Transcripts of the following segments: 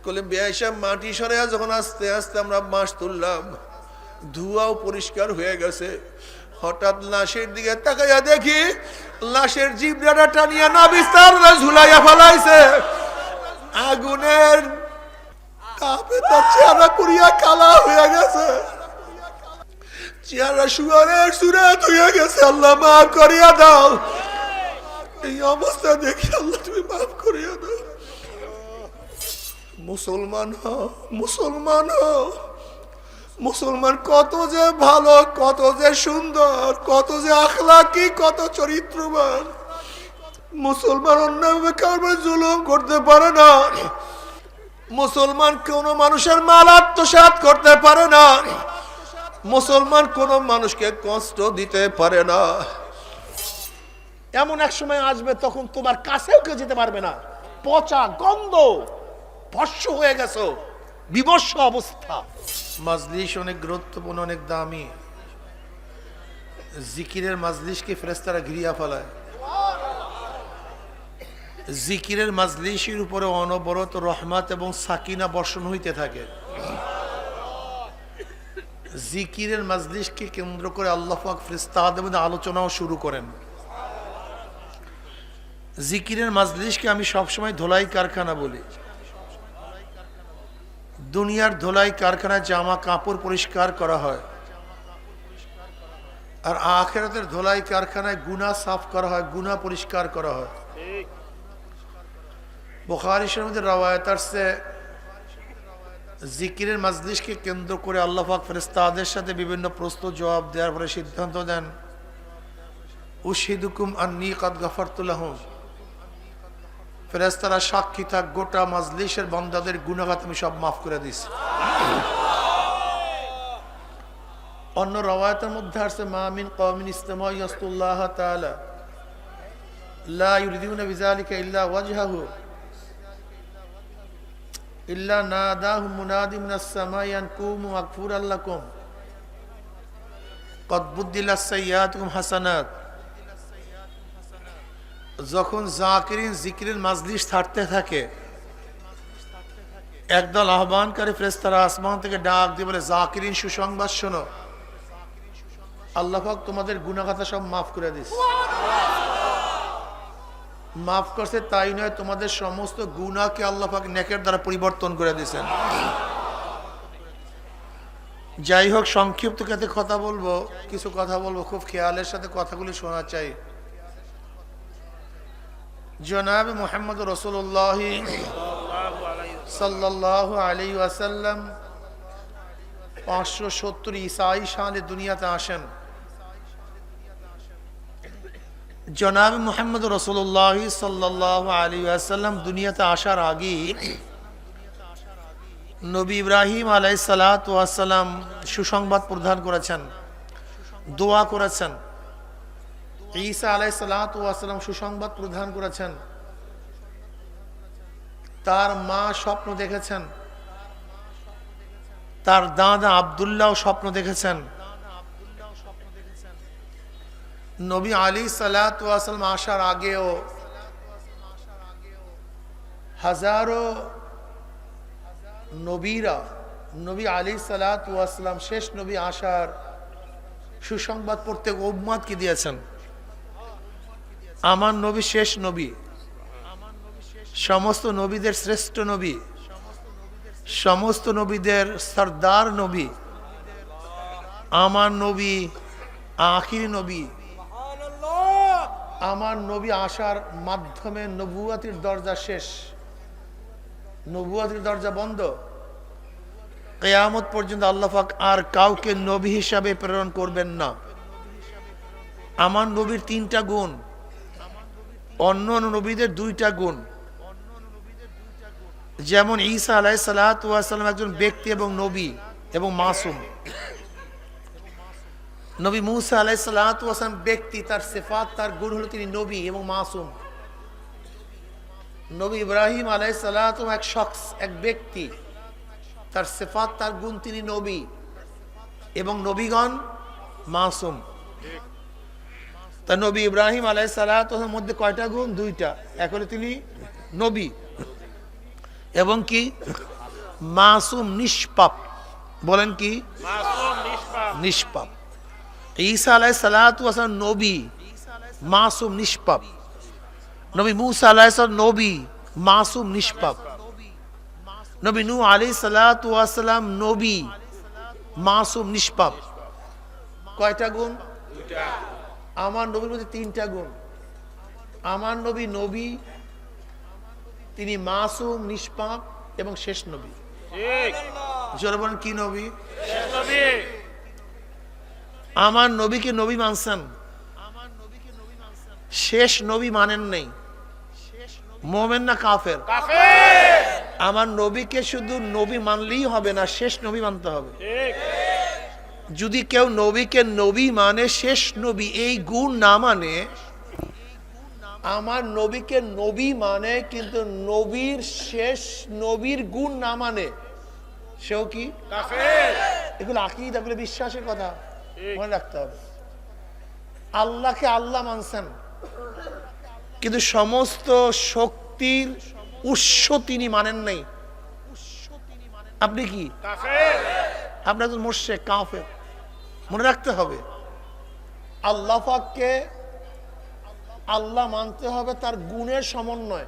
কলে বেয়াইসা মাটি সরে যখন আস্তে আস্তে আমরা বাঁশ তুললাম, ধোঁয়াও পরিষ্কার হয়ে গেছে। হঠাৎ লাশের দিকে তাকাইয়া দেখি লাশের জিব্রাটা টানিয়া না বিস্তার ঝুলাইয়া ফেলাইছে। আগুনের তাপে তার চেহারা পুরিয়া কালা হয়ে গেছে, চেহারা সুয়ারের সুরাত হয়ে গেছে। আল্লাহ মাফ করিয়া দাও। এই অবস্থা দেখি আল্লাহ তুমি মাফ করিয়া দাও। মুসলমান হও, মুসলমান হও। মুসলমান কত যে ভালো, কত যে সুন্দর, কত যে আখলাকি, কত চরিত্রবান। মুসলমান অন্যভাবে কারবার জুলুম করতে পারে না। মুসলমান কোন মানুষের মাল আত্মসাৎ করতে পারে না। মুসলমান কোন মানুষকে কষ্ট দিতে পারে না। এমন এক সময় আসবে তখন তোমার কাছেও কেউ যেতে পারবে না। পচা গন্ধ, ভস্য হয়ে গেছো, বিবর্ষ অবস্থা। মাজলিস অনেক গুরুত্বপূর্ণ, অনেক দামি। জিকিরের মাজলিসকে ফেরেশতারা ঘিরিয়া ফেলায়। জিকিরের মাজলিসের উপরে অনবরত রহমত এবং সাকিনা বর্ষণ হইতে থাকে। জিকিরের মাজলিসকে কেন্দ্র করে আল্লাহ পাক ফেরেশতাদের মধ্যে আলোচনাও শুরু করেন। জিকিরের মাজলিসকে আমি সবসময় ধোলাই কারখানা বলি। দুনিয়ার ধোলাই কারখানায় জামা কাপড় পরিষ্কার করা হয়, আর আখিরাতের ধোলাই কারখানায় গুনাহ সাফ করা হয়, গুনাহ পরিষ্কার করা হয়। বুখারী শরীফের রওয়ায়াত আছে, জিকিরের মাজলিসকে কেন্দ্র করে আল্লাহ পাক ফেরেশতাদের সাথে বিভিন্ন প্রশ্ন জবাব দেওয়ার পরে সিদ্ধান্ত দেন, উশহিদুকুম আন্নী কাদ গাফারতু লাহুম। ফেরেশতারা সাক্ষী থাক, গোটা মাজলিসের বান্দাদের গুনাহ আমি সব মাফ করে দিয়েছি। অন্য রওয়ায়াতের মধ্যে আছে, মা মিন কওমিন ইসতামাউ ইয়াসতুল্লাহ তাআলা লা ইউরিদুনা বিযালিকা ইল্লা ওয়াজহাহু ইল্লা নাদাহুম মুনাদি মিনাস সামাই আন কুমু মাগফুরাল লাকুম কদ বুদ্দিলাস সাইয়্যাতুকুম হাসানাত। যখন জাকিরিন জিকিরের মাজলিস ছাড়তে থাকে, একদল আহ্বানকারী ফেরেশতারা আসমান থেকে ডাক দিয়ে বলে, জাকিরিন সুসংবাদ শোনো, আল্লাহ পাক তোমাদের গুনাহ খাতা সব মাফ করে দিয়েছে। মাফ করছে তাই নয়, তোমাদের সমস্ত গুনাহকে আল্লাহ পাক নেকের দ্বারা পরিবর্তন করে দিয়েছেন। যাই হোক, সংক্ষিপ্ত কাতে কথা বলবো, কিছু কথা বলবো, খুব খেয়ালের সাথে কথাগুলি শোনা চাই। জনাব মুহাম্মদ রাসূলুল্লাহ সাল্লাল্লাহু আলাইহি ওয়াসাল্লাম 570 ঈসাই সালে দুনিয়াতে আসেন। জনাব মুহাম্মদ রাসূলুল্লাহ সাল্লাল্লাহু আলাইহি ওয়াসাল্লাম দুনিয়াতে আসার আগে নবী ইব্রাহিম আলাইহিস সালাতু ওয়াস সালাম সুসংবাদ প্রদান করেছেন, দোয়া করেছেন। ঈসা আলাইহিস সালাতু ওয়াস সালাম সুসংবাদ প্রদান করেছেন। তার মা স্বপ্ন দেখেছেন, তার দাদা আব্দুল্লাহ স্বপ্ন দেখেছেন। নবী আলাইহিস সালাতু ওয়াস সালাম আসার আগেও হাজারো নবীরা নবী আলাইহিস সালাতু ওয়াস সালাম শেষ নবী আসার সুসংবাদ প্রত্যেক উম্মতকে দিয়েছেন। আমার নবী শেষ নবী, সমস্ত নবীদের শ্রেষ্ঠ নবী, সমস্ত নবীদের সরদার নবী। আমার নবী আখির নবী। আমার নবী আসার মাধ্যমে নবুয়াতির দরজা শেষ, নবুয়াতির দরজা বন্ধ। কিয়ামত পর্যন্ত আল্লাহ পাক আর কাউকে নবী হিসাবে প্রেরণ করবেন না। আমার নবীর 3টা গুণ, অন্য নবীদের 2টা গুণ। যেমন ঈসা আলাইহিস সালাতু ওয়াস সালাম একজন ব্যক্তি এবং নবী এবং মাসুম। নবী মুসা আলাইহিস সালাতু ওয়াস সালাম ব্যক্তি, তার সিফাত, তার গুণ হলো তিনি নবী এবং মাসুম। নবী ইব্রাহিম আলাইহিস সালাতু এক শখস, এক ব্যক্তি, তার সিফাত, তার গুণ, তিনি নবী এবং নবীগণ মাসুম। তা নবী ইব্রাহিম আলাইহিস সালাতু ওয়াস সালামের মধ্যে কয়টা গুণ? 2টা। এক হলো তিনি নবী, এবং কি মাসুম নিষ্পাপ। বলেন কি? নিষ্পাপ। ঈসা আলাইহিস সালাতু ওয়াস সালাম নবী, মাসুম নিষ্পাপ। নবী মুসা আলাইহিস সালাম নবী, মাসুম নিষ্পাপ। নবী নূহ আলাইহিস সালাতু ওয়াস সালাম নবী, মাসুম নিষ্পাপ। কয়টা গুণ? আমার নবীর মধ্যে 3টা গুণ। আমার নবী নবী, তিনি মাসুম নিষ্পাপ এবং শেষ নবী। জোরে বলেন কি নবী? আমার নবীকে নবী মানছেন, শেষ নবী মানেন নাই। মোমেন না কাফের? আমার নবীকে শুধু নবী মানলেই হবে না, শেষ নবী মানতে হবে। যদি কেউ নবীকে নবী মানে, শেষ নবী এই গুণ না মানে, আমার নবীকে নবী মানে কিন্তু নবীর শেষ নবীর গুণ না মানে, সেও কি কাফের। এগুলো আকীদা, এগুলো বিশ্বাসের কথা, মনে রাখতে হবে। আল্লাহকে আল্লাহ মানছেন কিন্তু সমস্ত শক্তির উৎস তিনি মানেন নাই। আপনি কি কাফের? আপনি একজন মুশরিক, কাফের। মনে রাখতে হবে আল্লাহ পাককে আল্লাহ মানতে হবে তার গুণের সমন্বয়,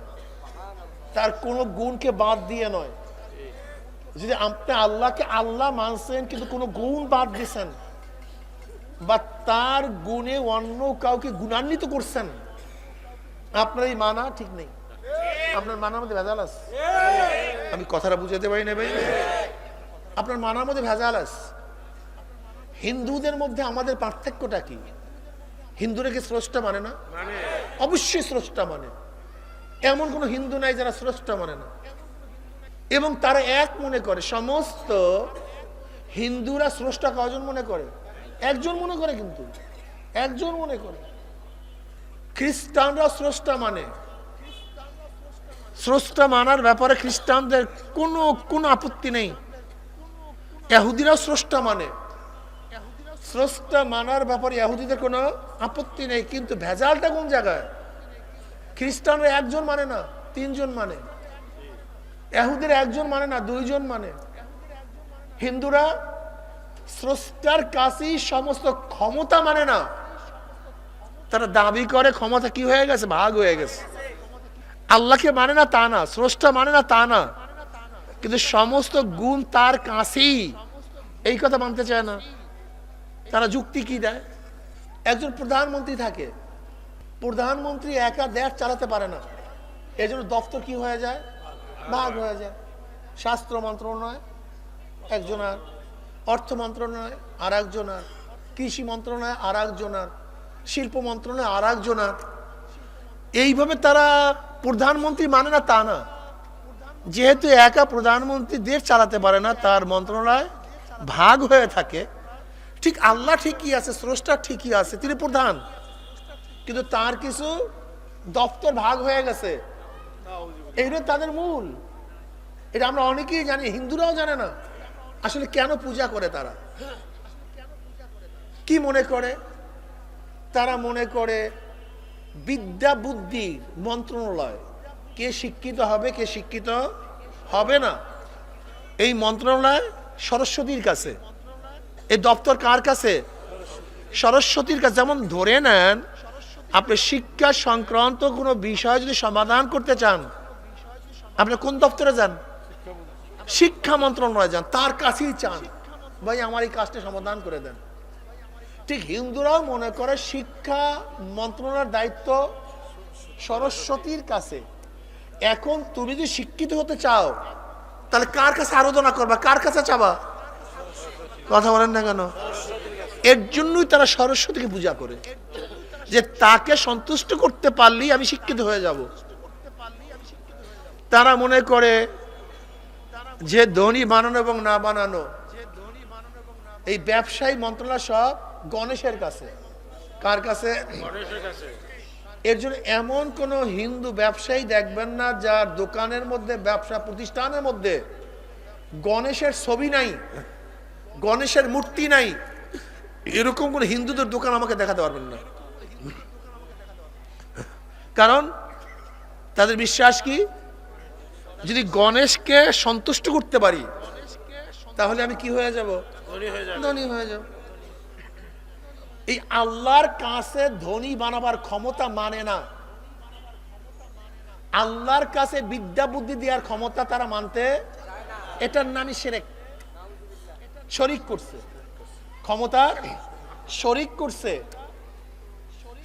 তার কোন গুণকে বাদ দিয়ে নয়। যদি আপনি আল্লাহকে আল্লাহ মানছেন কিন্তু কোনো গুণ বাদ দিয়েছেন বা তার গুণে অন্য কাউকে গুণান্বিত করছেন, আপনার এই মানা ঠিক নেই। আপনার মানার মধ্যে ভেজাল আছে। আমি কথাটা বুঝাতে পারি না ভাই? আপনার মানার মধ্যে ভেজাল আছে। হিন্দুদের মধ্যে আমাদের পার্থক্যটা কি? হিন্দুরা কি স্রষ্টা মানে না? অবশ্যই স্রষ্টা মানে। এমন কোন হিন্দু নাই যারা স্রষ্টা মানে না। এবং তারা এক মনে করে, সমস্ত হিন্দুরা স্রষ্টা কয়জন মনে করে? একজন মনে করে, কিন্তু একজন মনে করে। খ্রিস্টানরা স্রষ্টা মানে। স্রষ্টা মানার ব্যাপারে খ্রিস্টানদের কোনো আপত্তি নেই। ইহুদিরাও স্রষ্টা মানে। স্রষ্টা মানার ব্যাপারে ইহুদিদের কোনো আপত্তি নেই, কিন্তু ভেজালটা কোন জায়গায়? খ্রিস্টানরা একজন মানে না, 3 জন মানে। ইহুদিরা একজন মানে না, 2 জন মানে। হিন্দুরা স্রষ্টার কাছেই সমস্ত ক্ষমতা মানে না, তারা দাবি করে ক্ষমতা কি হয়ে গেছে, ভাগ হয়ে গেছে। আল্লাহকে মানে না তা না, স্রষ্টা মানে না তা না, কিন্তু সমস্ত গুণ তার কাছেই, এই কথা মানতে চায় না। তারা যুক্তি কি দেয়? একজন প্রধানমন্ত্রী থাকে, প্রধানমন্ত্রী একা দেশ চালাতে পারে না, এই জন্য দপ্তর কি হয়ে যায়, ভাগ হয়ে যায়। স্বাস্থ্য মন্ত্রণালয় একজনার, অর্থ মন্ত্রণালয় আর একজনার, কৃষি মন্ত্রণালয় আর একজনার, শিল্প মন্ত্রণালয় আর একজনার। এইভাবে তারা প্রধানমন্ত্রী মানে না তা না। যেহেতু একা প্রধানমন্ত্রী দেশ চালাতে পারে না, তার মন্ত্রণালয় ভাগ হয়ে থাকে। ঠিক আল্লাহ ঠিকই আছে, স্রষ্টা ঠিকই আছে, তিনি প্রধান, কিন্তু তার কিছু দপ্তর ভাগ হয়ে গেছে। এইটা তাদের মূল। এটা আমরা অনেকেই জানি, হিন্দুরাও জানে না আসলে কেন পূজা করে। তারা কি মনে করে? তারা মনে করে বিদ্যা বুদ্ধির মন্ত্রণালয়, কে শিক্ষিত হবে কে শিক্ষিত হবে না, এই মন্ত্রণালয় সরস্বতীর কাছে। এই দপ্তর কার কাছে? সরস্বতীর কাছে। যেমন ধরে নেন আপনি শিক্ষা সংক্রান্ত কোনো বিষয় যদি সমাধান করতে চান, আপনি কোন দপ্তরে যান? শিক্ষা মন্ত্রণালয়ে যান, তার কাছেই চান, ভাই আমার এই কাজটা সমাধান করে দেন। ঠিক হিন্দুরাও মনে করে শিক্ষা মন্ত্রণালয়ের দায়িত্ব সরস্বতীর কাছে। এখন তুমি যদি শিক্ষিত হতে চাও, তাহলে কার কাছে আরাধনা করবা, কার কাছে চাবা? কথা বলেন না কেন? এর জন্যই তারা সরস্বতীকে পূজা করে, যে তাকে সন্তুষ্ট করতে পারলেই আমি শিক্ষিত হয়ে যাব। তারা মনে করে যে ধনী বানানো এবং না বানানো, এই ব্যবসায়ী মন্ত্রণালয় সব গণেশের কাছে। কার কাছে? গণেশের কাছে। এর জন্য এমন কোন হিন্দু ব্যবসায়ী দেখবেন না যার দোকানের মধ্যে, ব্যবসা প্রতিষ্ঠানের মধ্যে গণেশের ছবি নাই, গণেশের মূর্তি নাই। এরকম কোন হিন্দুদের দোকান আমাকে দেখাতে পারবেন না। কারণ তাদের বিশ্বাস কি? যদি গণেশকে সন্তুষ্ট করতে পারি তাহলে আমি কি হয়ে যাব? ধনী হয়ে যাব। এই আল্লাহর কাছে ধনী বানাবার ক্ষমতা মানে না, আল্লাহর কাছে বিদ্যা বুদ্ধি দেওয়ার ক্ষমতা তারা মানতে, এটার নামই শিরক। শরিক করছে, ক্ষমতা শরিক করছে,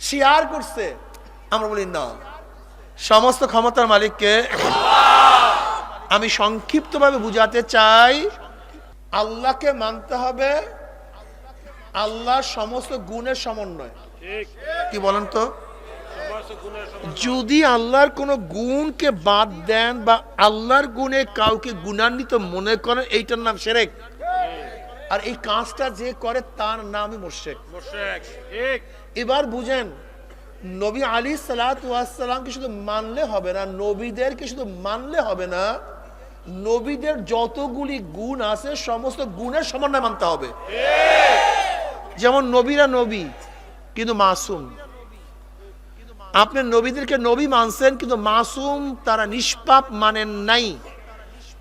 শেয়ার করছে। আমরা বলি না, সমস্ত ক্ষমতার মালিককে। আমি সংক্ষিপ্তভাবে বুঝাতে চাই, আল্লাহকে মানতে হবে আল্লাহর সমস্ত গুণের সমন্বয়। কি বলেন তো? যদি আল্লাহর কোন গুণকে বাদ দেন বা আল্লাহর গুণে কাউকে গুণান্বিত মনে করেন, এইটার নাম শিরক। আর এই কাজটা যে করে তার নামই মুশরিক। এবার বুঝেন, নবী আলাইহিস সালাতু ওয়াস সালামকে শুধু মানলে হবে না, নবীদেরকে শুধু মানলে হবে না, নবীদের যতগুলি গুণ আছে সমস্ত গুণের সমন্বয় মানতে হবে। যেমন নবীরা নবী কিন্তু মাসুম। আপনি নবীদেরকে নবী মানছেন কিন্তু মাসুম, তারা নিষ্পাপ মানেন নাই,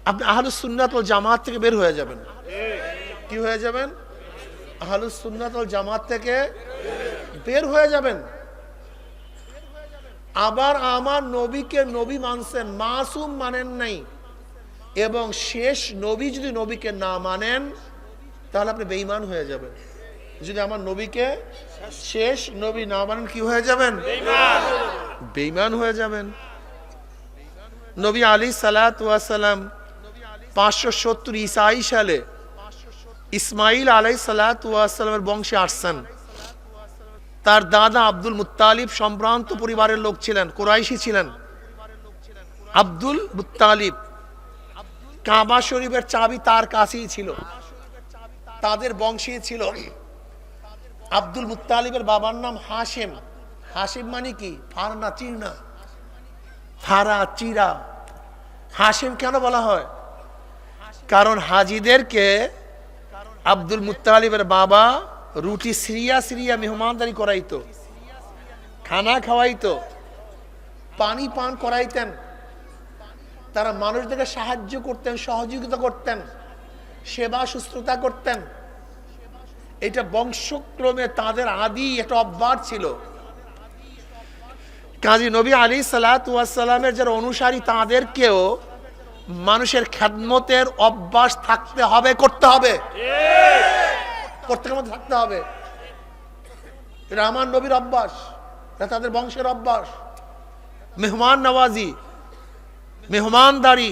আপনি আহলুস সুন্নাত ওয়াল জামাত থেকে বের হয়ে যাবেন। কি হয়ে যাবেন? আহলুস সুন্নাত ওয়াল জামাত থেকে বের হয়ে যাবেন। আবার আমার নবীকে নবী মানছেন, মাসুম মানেন নাই, এবং শেষ নবী যদি নবীকে না মানেন তাহলে আপনি বেঈমান হয়ে যাবেন। যদি আমার নবীকে শেষ নবী না মানেন, কি হয়ে যাবেন? বেঈমান হয়ে যাবেন। নবী আলাইহিস সালাতু ওয়াস সালাম 570 ঈসাই সালে ইসমাইল আলাইহিস সালাতু ওয়াস সালামের বংশে আসছেন। তার দাদা আব্দুল মুত্তালিব সম্ভ্রান্ত পরিবারের লোক ছিলেন, কুরাইশি ছিলেন। আব্দুল মুত্তালিব, কাবা শরীফের চাবি তার কাছেই ছিল, তাদের বংশী ছিল। আব্দুল মুত্তালিবের বাবার নাম হাশিম। হাশিম মানে কি? ফারনা, চিরনা, ফারা, চিরা। হাশিম কেন বলা হয়? কারণ হাজিদেরকে আব্দুল মুত্তালিবের বাবা রুটি সিরিয়া সিরিয়া মেহমানদারি করাইতো, খানা খাওয়াইতো, পানি পান করাইতেন। তারা মানুষদেরকে সাহায্য করতেন, সহযোগিতা করতেন, সেবা শুশ্রূষা করতেন। এটা বংশক্রমে তাদের আদি একটা অভ্যাস ছিল। কাজী নবী আলাইহিস সালাতু ওয়াস সালামের যারা অনুসারী, তাদেরকেও মানুষের খেদমতের অভ্যাস থাকতে হবে, করতে হবে, প্রত্যেকের মধ্যে থাকতে হবে। এটা আমার নবীর অভ্যাস, এটা তাদের বংশের অভ্যাস। মেহমান নওয়াজি, মেহমানদারি,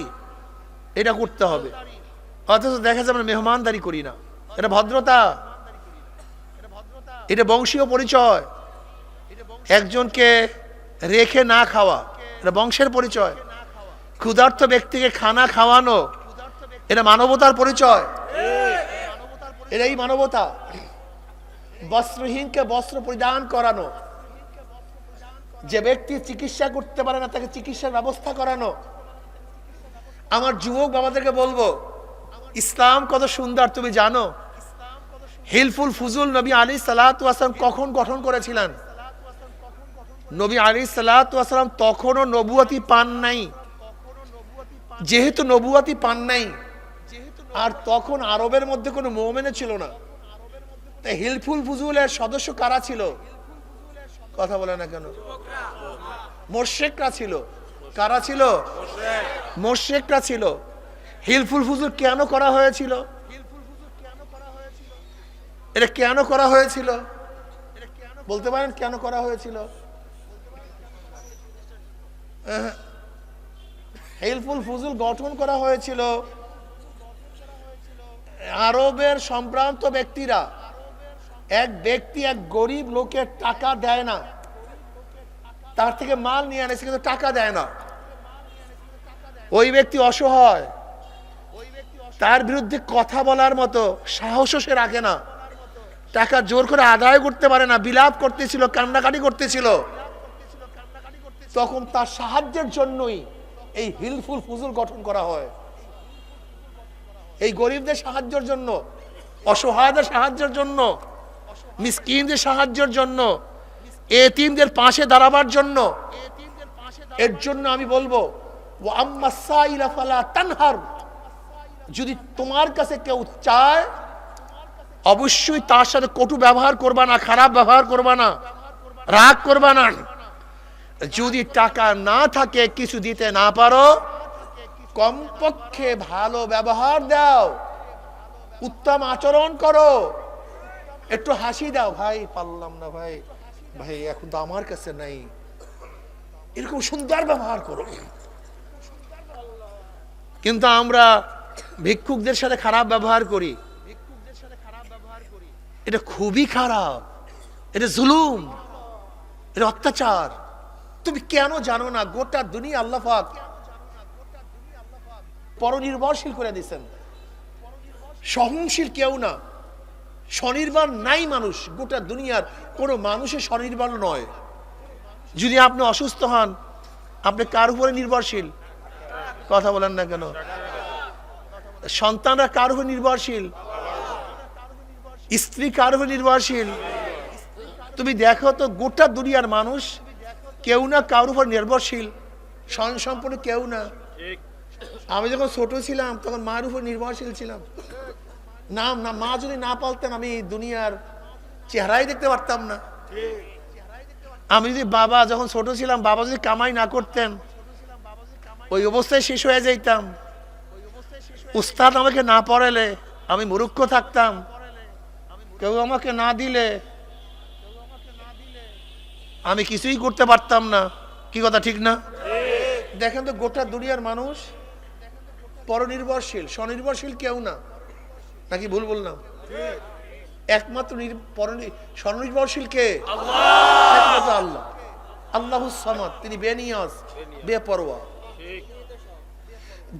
এটা করতে হবে। অথচ দেখা যাবে মেহমানদারি করি না। এটা ভদ্রতা, এটা বংশীয় পরিচয়। একজনকে রেখে না খাওয়া, এটা বংশের পরিচয়। ক্ষুধার্ত ব্যক্তিকে খানা খাওয়ানো, এটা মানবতার পরিচয়, এটাই মানবতা। বস্ত্রহীনকে বস্ত্র পরিধান করানো, যে ব্যক্তি চিকিৎসা করতে পারে না তাকে চিকিৎসার ব্যবস্থা করানো। আমার যুবক বাবাদেরকে বলবো, ইসলাম কত সুন্দর তুমি জানো? হিলফুল ফুজুল নবী আলাইহিস সালাতু ওয়াস সালাম কখন গঠন করেছিলেন? নবী আলাইহিস সালাতু ওয়াস সালাম তখনও নবুয়তি পান নাই। যেহেতু নবুয়তি পান নাই, আর তখন আরবের মধ্যে কোনো মুমিন ছিল না, তাই হিলফুল ফুজুলের সদস্য কারা ছিল? কথা বলে না কেন? মুশরিকরা ছিল। কারা ছিল? মুশরিকরা ছিল। হিলফুল ফুজুল কেন করা হয়েছিল? এটা কেন করা হয়েছিল? বলতে পারেন কেন করা হয়েছিল? হিলফুল ফুজুল গঠন করা হয়েছিল আরবের সম্ভ্রান্ত ব্যক্তিরা, এক ব্যক্তি এক গরিব লোকের টাকা দেয় না, তার থেকে মাল নিয়ে আনেছে কিন্তু টাকা দেয় না। ওই ব্যক্তি অসহায়, তার বিরুদ্ধে কথা বলার মতো সাহসও সে রাখে না, টাকা জোর করে আদায় করতে পারে না, বিলাপ করতেছিল, কান্নাকাটি করতেছিল। তখন তার সাহায্যের জন্যই এই হিলফুল ফুজুল গঠন করা হয়, এই গরিবদের সাহায্যের জন্য, অসহায়দের সাহায্যের জন্য, মিসকিনদের সাহায্যের জন্য, এতিমদের পাশে দাঁড়াবার জন্য। এর জন্য আমি বলবো, ওয়া আম্মা সাইলা ফালা তানহার, যদি তোমার কাছে কেউ চায় অবশ্যই তার সাথে কটু ব্যবহার করবা না, খারাপ ব্যবহার করবা না, রাগ করবা না। যদি টাকা না থাকে, কিছু দিতে না পারো, কমপক্ষে ভালো ব্যবহার দাও, উত্তম আচরণ করো, একটু হাসি দাও, ভাই পারলাম না ভাই, ভাই এখন তো আমার কাছে নাই, এরকম সুন্দর ব্যবহার করো। কিন্তু আমরা ভিক্ষুকদের সাথে খারাপ ব্যবহার করি, এটা খুবই খারাপ, এটা জুলুম, এটা অত্যাচার। তুমি কেন জানো না গোটা দুনিয়া আল্লাহ পাক পরনির্ভরশীল করে দিয়েছেন। সহনশীল কেউ না, স্বনির্ভর নাই মানুষ, গোটা দুনিয়ার কোনো মানুষের স্বনির্ভর নয়। যদি আপনি অসুস্থ হন, আপনি কার উপরে নির্ভরশীল? কথা বলেন না কেন? সন্তানরা কার উপর নির্ভরশীল? স্ত্রী কার উপর নির্ভরশীল? তুমি দেখো তো গোটা দুনিয়ার মানুষ কেউ না কার উপর নির্ভরশীল, স্বয়ং সম্পূর্ণ কেউ না। আমি যখন ছোট ছিলাম তখন মার উপর নির্ভরশীল ছিলাম। না মা যদি না পালতেন আমি দুনিয়ার চেহারাই দেখতে পারতাম না। আমি যদি বাবা যখন ছোট ছিলাম, বাবা যদি কামাই না করতেন, ওই অবস্থায় শেষ হয়ে যাইতাম। উস্তাদ আমাকে না পড়ালে আমি মূর্খ থাকতাম, কেউ আমাকে না দিলে আমি কিছুই করতে পারতাম না। কি কথা ঠিক না? দেখেন তো গোটা দুনিয়ার মানুষ পরনির্ভরশীল, স্বনির্ভরশীল কেউ না, নাকি ভুল বললাম? একমাত্র স্বনির্ভরশীল কে? একমাত্র আল্লাহ। আল্লাহুস সামাদ, তিনি বেনিয়াজ, বেপরোয়া।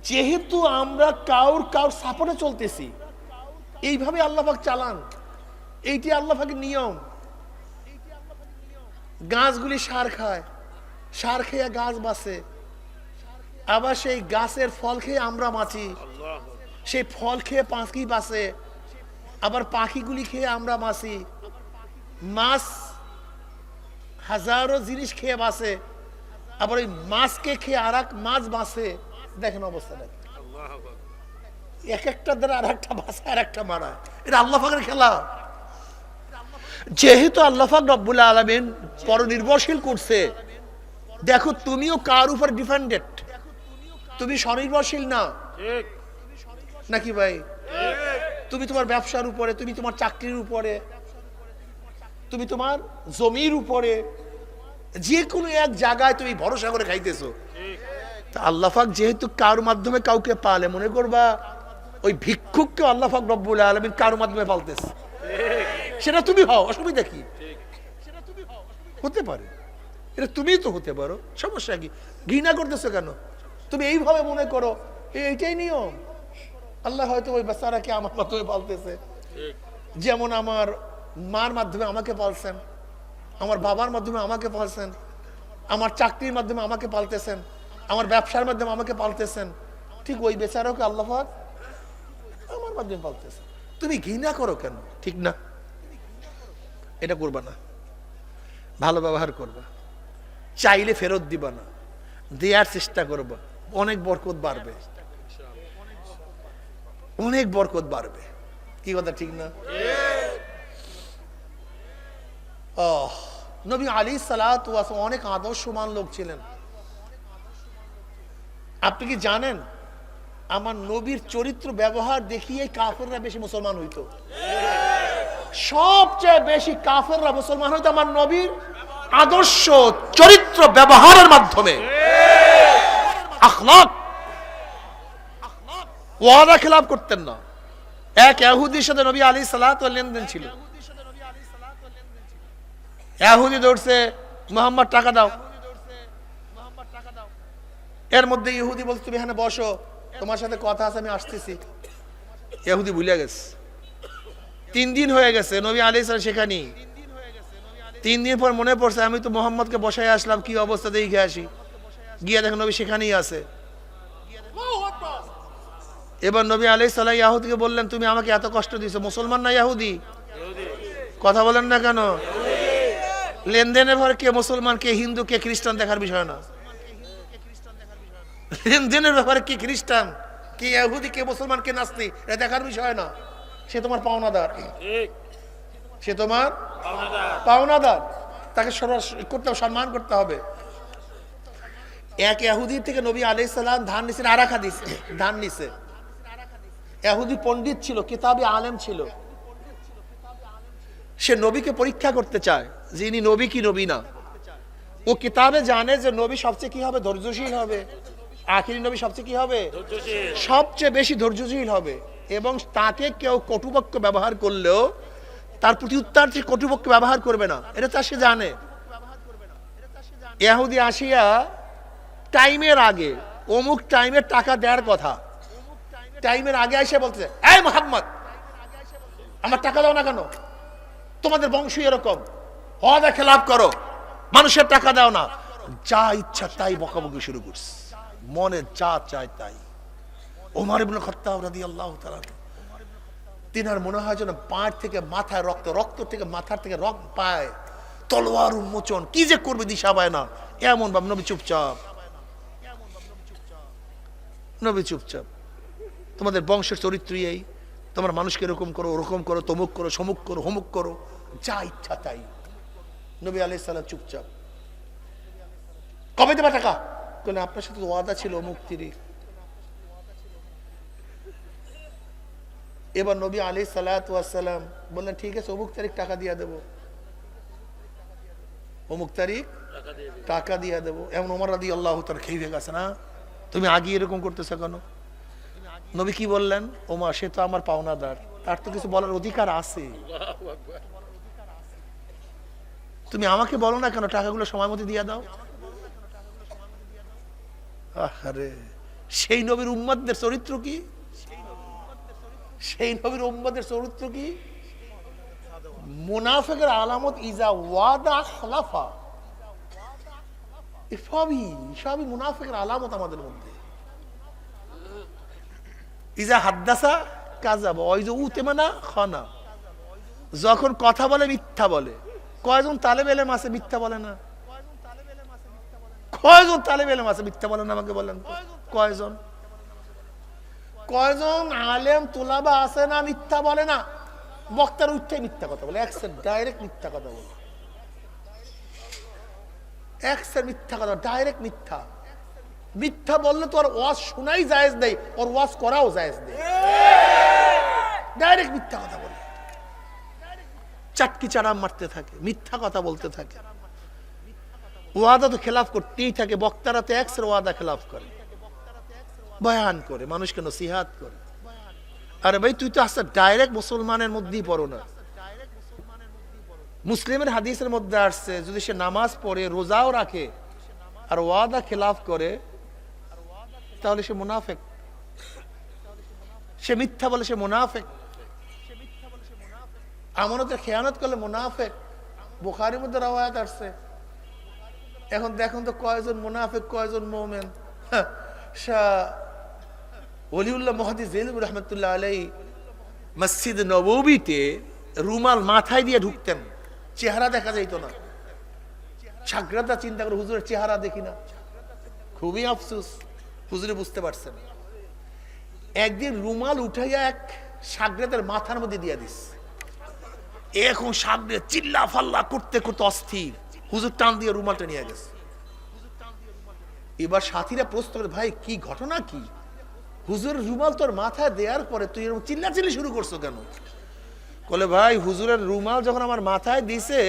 যেহেতু আমরা কাউর সাপোর্টে চলতেছি, এইভাবে আল্লাহ পাক চালান, এইটি আল্লাহ পাকের নিয়ম। গাছগুলি সার খায়, সার খেয়ে গাছ বাঁচে, আবার সেই গাছের ফল খেয়ে আমরা বাঁচি, সেই ফল খেয়ে পাখি বাঁচে, আবার পাখিগুলি খেয়ে আমরা বাঁচি। মাছ হাজারো জিনিস খেয়ে বাঁচে, আবার ওই মাছকে খেয়ে আর এক মাছ বাঁচে। দেখেন অবস্থাটা, এক একটা দ্বারা আর একটা বাঁচে, আর একটা মারায়। এটা আল্লাহ পাকের খেলা। যেহেতু আল্লাহ পাক রব্বুল আলামিন পরনির্ভরশীল করছে, দেখো তুমিও কার উপর ডিপেন্ডেন্ট, তুমি স্বনির্ভরশীল না, নাকি ভাই? তুমি তোমার ব্যবসার উপরে, তুমি তোমার চাকরির উপরে, তুমি তোমার জমির উপরে, যে কোনো এক জায়গায় তুমি ভরসা করে খাইতেছো। তা আল্লাহ পাক যেহেতু কার মাধ্যমে কাউকে পালে, মনে করবা ওই ভিক্ষুককে আল্লাহ পাক রব্বুল আলামিন কার মাধ্যমে পালতেছে, সেটা তুমি হও, অসুবিধা কি? হতে পারে, এটা তুমিই তো হতে পারো, সমস্যা কি? ঘৃণা করতেছো কেন? তুমি এইভাবে মনে করো এইটাই নিয়ম। আল্লাহ হয়তো ওই বাচ্চারাকে আমার মাধ্যমে পালতেছে, যেমন আমার মার মাধ্যমে আমাকে পালছেন, আমার বাবার মাধ্যমে আমাকে পালছেন, আমার চাকরির মাধ্যমে আমাকে পালতেছেন, আমার ব্যবসার মাধ্যমে আমাকে পালতেছেন। ঠিক ওই বেচারাকে আল্লাহ পাক আমার মাধ্যমে পালতেছেন। তুমি ঘৃণা করো কেন? ঠিক না, এটা করবা না। ভালো ব্যবহার করবা, চাইলে ফেরত দিবা না, দেওয়ার চেষ্টা করবা, অনেক বরকত বাড়বে, অনেক বরকত বাড়বে। কি কথা ঠিক না? নবী আলাইহিস সালাতু ওয়াস সালাম অনেক আদর্শমান লোক ছিলেন। আপনি কি জানেন আমার নবীর চরিত্র ব্যবহার দেখিয়ে কাফেররা বেশি মুসলমান হইতো? সবচেয়ে বেশি কাফেররা মুসলমান হইতো আমার নবীর আদর্শ চরিত্র ব্যবহারের মাধ্যমে। আখলাক, ওয়াদা খেলাফ করতেন না। এক ইহুদির সাথে নবী আলাইহিস সালাতু ওয়াস লেনদেন ছিল। ইহুদি ধরছে, মুহাম্মদ টাকা দাও। এর মধ্যে ইহুদি বলছে তুমি এখানে বসো, তোমার সাথে কথা আছে, আমি আসতেছি। ইহুদি ভুলে গেছে। 3 দিন হয়ে গেছে, নবী আলাইহিস সালাম সেখানে। 3 দিন পর মনে পড়ছে আমি তো মুহাম্মদকে বসায় আসলাম, কি অবস্থা দেখে আসি। গিয়ে দেখেন নবী সেখানেই আছে। এবার নবী আলাইহিস সালাম ইহুদিকে বললেন তুমি আমাকে এত কষ্ট দিয়েছো, মুসলমান না ইহুদি? কথা বলেন না কেন? লেনদেনের পর কে মুসলমান কে হিন্দু কে খ্রিস্টান দেখার বিষয় না। লেনদেনের ব্যাপারে কি খ্রিস্টান, কি ইহুদি, কে মুসলমান, কে নাস্তিক, এটা দেখার বিষয় না। সে তোমার পাওনাদার, সে তোমার পাওনাদার, তাকে করতে হবে, সম্মান করতে হবে। এক ইহুদির থেকে নবী আলাইহিস সালাম ধান নিছেন, আরাকা দিছে, ধান নিছে। ইহুদি পণ্ডিত ছিল, কিতাবি আলেম ছিল। সে নবীকে পরীক্ষা করতে চায় যে ইনি নবী কি নবী না। ও কিতাবে জানে যে নবী সবচেয়ে কি হবে, ধৈর্যশীল হবে। আখিরি নবী সবচেয়ে কি হবে, সবচেয়ে বেশি ধৈর্যশীল হবে। এবং তাকে কেউ কটুবাক্য ব্যবহার করলেও তার প্রতি উত্তর সে কটুবাক্য ব্যবহার করবে না, এটা তা সে জানে। ইহুদি আসিয়া টাইমের আগে, অমুক টাইমের টাকা দেওয়ার কথা, টাইমের আগে এসে বলতেছে, এই মুহাম্মদ আমার টাকা দাও না কেন, তোমাদের বংশ এরকম, ওয়াদা খেলাপ করো, মানুষের টাকা দাও না। যা ইচ্ছা তাই বকাবকি শুরু করছে, মনে যা চায় তাই। ওমর ইবনে খাত্তাব রাদিয়াল্লাহু তাআলা, তিনার মনে হয় যেন পায়ের থেকে মাথায় রক্ত, রক্ত থেকে মাথার থেকে রক্ত পায়, তলোয়ার উন্মোচন, কি যে করবে দিশা পায় না। এমন ভাব নবী চুপচাপ, নবী চুপচাপ। তোমাদের বংশের চরিত্রই এই, তোমার মানুষকে এরকম করো, ওরকম করো, তমুক করো, সমুক করো, হমুক করো, যা ইচ্ছা তাই। নবী আলাইহিস সালাম চুপচাপ। কবে দেবা টাকা? বলে আপনার সাথে ওয়াদা ছিল অমুক তারিখ। এবার নবী আলাইহিস সালাতু ওয়াস সালাম বললেন, ঠিক আছে অমুক তারিখ টাকা দিয়া দেবো, অমুক তারিখ টাকা দিয়া দেবো। এমন ওমর রাদিয়াল্লাহু তাআলা খেয়ে গেছে, না তুমি আগে এরকম করতেছো কেন? নবী কি বললেন, ওমর সে তো আমার পাওনাদার, তার তো কিছু বলার অধিকার আছে, তুমি আমাকে বলো না কেন টাকাগুলো সময় মতো দিয়ে দাও। আরে সেই নবীর উম্মতদের চরিত্র কি, সেই নবীর উম্মতদের চরিত্র কি? মুনাফিকের আলামত ইজা ওয়াদা খলাফা, সবই মুনাফিকের আলামত আমাদের মধ্যে। ইজা হাদ্দাসা কাযাবা ওয়া ইজা উতিমানা খানা, যখন কথা বলে মিথ্যা বলে। কয়জন তালেব ইলম আছে মিথ্যা বলে না? কয়জন তালেব ইলম আছে মিথ্যা বলে না? আমাকে বলেন কয়জন? কয়জন আলেম তুলাবা আছে না মিথ্যা বলে না? বক্তার উঠে মিথ্যা কথা বলে, ডাইরেক্ট মিথ্যা কথা বলে, মিথ্যা কথা, ডাইরেক্ট মিথ্যা। মিথ্যা বললে তো আর ওয়াজ শোনাই জায়েজ নেই, ওর ওয়াজ করাও জায়েজ নেই। ডাইরেক্ট মিথ্যা কথা বলে, চাটকি চারাম মারতে থাকে, মিথ্যা কথা বলতে থাকে, ওয়াদা তো খেলাফ করতেই থাকে। বক্তারা তো ওয়াদা খেলাফ করে, বয়ান করে, মানুষকে নসিহাত করে। আরে ভাই তুই তো আসলে ডাইরেক্ট মুসলমানের মধ্যেই পড়ো না। মুসলিমের হাদিসের মধ্যে আসছে, যদি সে নামাজ পড়ে, রোজাও রাখে, আর ওয়াদা খেলাফ করে, তাহলে সে মুনাফিক, সে মিথ্যা বলে, সে মুনাফিক। আমানতের খেয়ানত করলে মুনাফিক। বুখারীর মধ্যে রওয়ায়াত আসছে। এখন দেখুন তো কয়জন মুনাফিক, কয়জন মুমিন। শাহ ওলিউল্লাহ মুহাদ্দিস জেলবি রাহমাতুল্লাহ আলাইহি মসজিদ নববীতে রুমাল মাথায় দিয়ে ঢুকতেন, চেহারা দেখা যাইত না। সাগরাদা চিন্তা করে, হুজুরের চেহারা দেখি না, খুবই আফসোস। হুজুরে বুঝতে পারছেন, একদিন রুমাল উঠাইয়া এক সাগরেদের মাথার মধ্যে দিয়ে দিস। এখন সাগরে চিল্লা ফাল্লা করতে করতে অস্থির, হুজুর টান দিয়ে রুমালটা নিয়ে গেছে। এবার সাথীরা প্রশ্ন করে, ভাই কি ঘটনা কি? হুজুরের রুমাল তোর মাথায় দেওয়ার পরে তুই এরকম চিল্লাচিল্লি শুরু করছো কেন? বলে ভাই হুজুরের রুমাল যখন আমার মাথায় দিছে,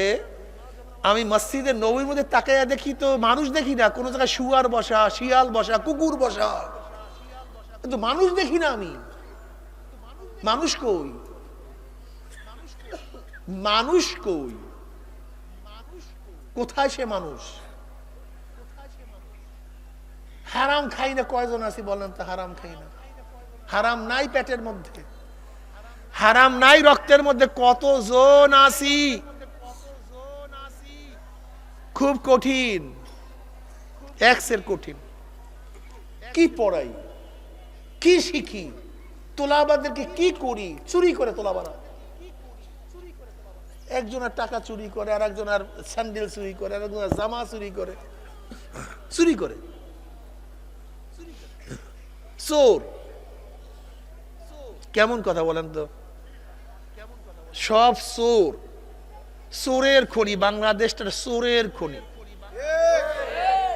আমি মসজিদের নবীর মধ্যে তাকাইয়া দেখি তো মানুষ দেখি না, কোন জায়গায় শুয়ার বসা, শিয়াল বসা, কুকুর বসা, কিন্তু মানুষ দেখি না। আমি মানুষ কই? মানুষ কই? কোথায় সে মানুষ? হারাম খাই না কয়জন আছি বলেন তো? হারাম খাই না, হারাম নাই পেটের মধ্যে, হারাম নাই রক্তের মধ্যে, কতজন আছি? খুব কঠিন, এক্সের কঠিন। কি পড়াই, কি শিখি, তোলাবাদেরকে কি করি? চুরি করে তোলাবারা, একজনের টাকা চুরি করে, আর একজনের স্যান্ডেল চুরি করে, আর একজনের জামা চুরি করে, চুরি করে। চোর। কেমন কথা বলেন তো, সব চোর, চোরের খনি। বাংলাদেশটা চোরের খনি।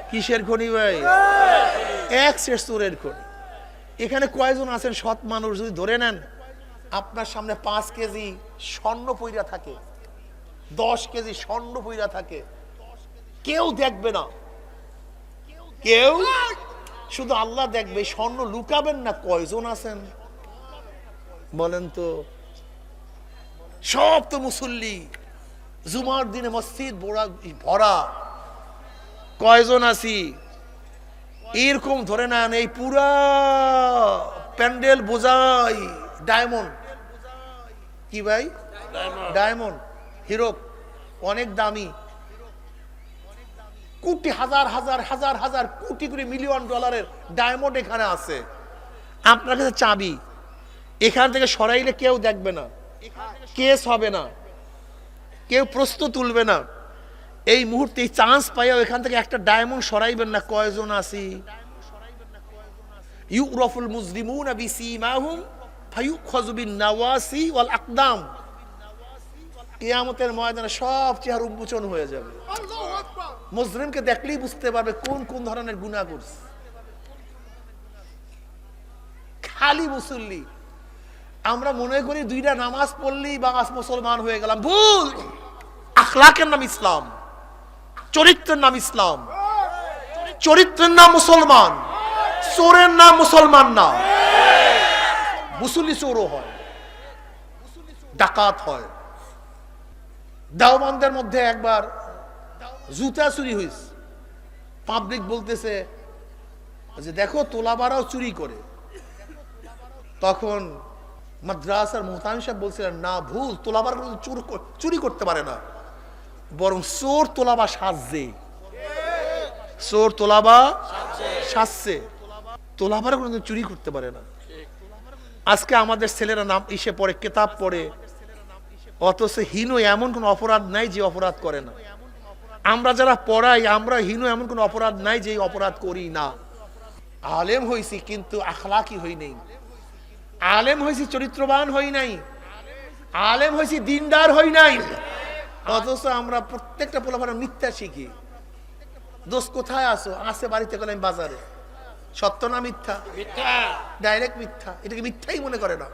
কিসের খনি ভাই? এক শেষ চোরের খনি। এখানে কয়জন আছেন সৎ মানুষ? যদি ধরে নেন আপনার সামনে 5 কেজি স্বর্ণ পইরা থাকে, 10 কেজি স্বর্ণ পইরা থাকে, কেউ দেখবে না, কেউ, শুধু আল্লাহ দেখবে। স্বর্ণ লুকাবেন না, কয়জন আছেন বলেন তো? সব তো মুসল্লি, জুমার দিনে মসজিদ ভরা, কয়জন আছি? এরকম ধরে নেন এই পুরা প্যান্ডেল বোঝাই ডায়মন্ড। কি ভাই? ডায়মন্ড, হিরো, অনেক দামি, কোটি, হাজার হাজার হাজার হাজার কোটি কোটি মিলিয়ন ডলারের ডায়মন্ড এখানে আছে। আপনার কাছে চাবি, এখান থেকে সরাইলে কেউ দেখবে না, কেস হবে না, কেউ প্রশ্ন তুলবে না। এই মুহূর্তে চান্স পাইয়া এখান থেকে একটা ডায়মন্ড সরাইবেন না, কয়জন আছি? ইউরাফুল মুজরিমুনা বিসীমাহুম ফায়ুখাযু বিন-নাওয়াসি ওয়াল আকদাম। কিয়ামতের ময়দানে সব চেহারা উন্মোচন হয়ে যাবে। মুজরিমকে দেখলেই বুঝতে পারবে কোন কোন ধরনের গুনাহ করছে। খালি মুসল্লি। আমরা মনে করি 2টা নামাজ পড়লেই বাস মুসলমান হয়ে গেলাম। ভুল। আখলাকের নাম ইসলাম, চরিত্রের নাম ইসলাম, চরিত্রের নাম মুসলমান, চোরের নাম মুসলমান না। মুসল্লি চোরও হয়, ডাকাত হয়। দেওবন্দের মধ্যে একবার জুতা চুরি হয়েছে, পাবলিক বলতেছে যে দেখো তোলাবারাও চুরি করে। তখন মাদ্রাসার মুহতামিম সাহেব বলছিলেন না, ভুল, তোলাবার চুরি করতে পারে না, বরং চোর তোলাবা সাজছে, চোর তোলাবা সাজছে, তোলাবার কোনো চুরি করতে পারে না। আজকে আমাদের ছেলেরা নাম ইসে পড়ে, কেতাব পড়ে, অথচ হীন এমন কোন অপরাধ নাই যে অপরাধ করে না। আমরা যারা পড়াই, আমরা হীন এমন কোন অপরাধ নাই যে অপরাধ করি না। আলেম হইছি কিন্তু আখলাকি হই নাই, আলেম হইছি চরিত্রবান হই নাই, আলেম হইছি দিনদার হই নাই। অথচ আমরা প্রত্যেকটা পোলাপানা মিথ্যা শিখি। দোষ কোথায় আসো? আছে বাড়িতে গেলে আমি বাজারে। সত্য না মিথ্যা? ডাইরেক্ট মিথ্যা। এটাকে মিথ্যাই মনে করে না।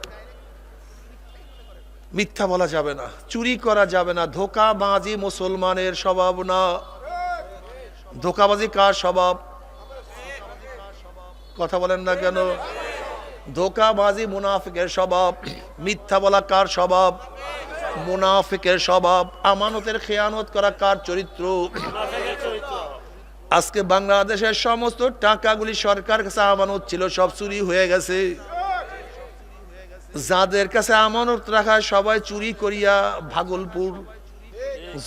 মিথ্যা বলা যাবে না, চুরি করা যাবে না। ধোকাবাজি মুসলমানের স্বভাব না। ধোকাবাজি কার স্বভাব? কথা বলেন না কেন? ধোকাবাজি মুনাফিকের স্বভাব। মিথ্যা বলা কার স্বভাব? মুনাফিকের স্বভাব। আমানতের খেয়ানত করা কার চরিত্র? আজকে বাংলাদেশের সমস্ত টাকাগুলি সরকার কাছে আমানত ছিল, সব চুরি হয়ে গেছে। যাদের কাছে আমানত রাখা সবাই চুরি করিয়া ভাগলপুর।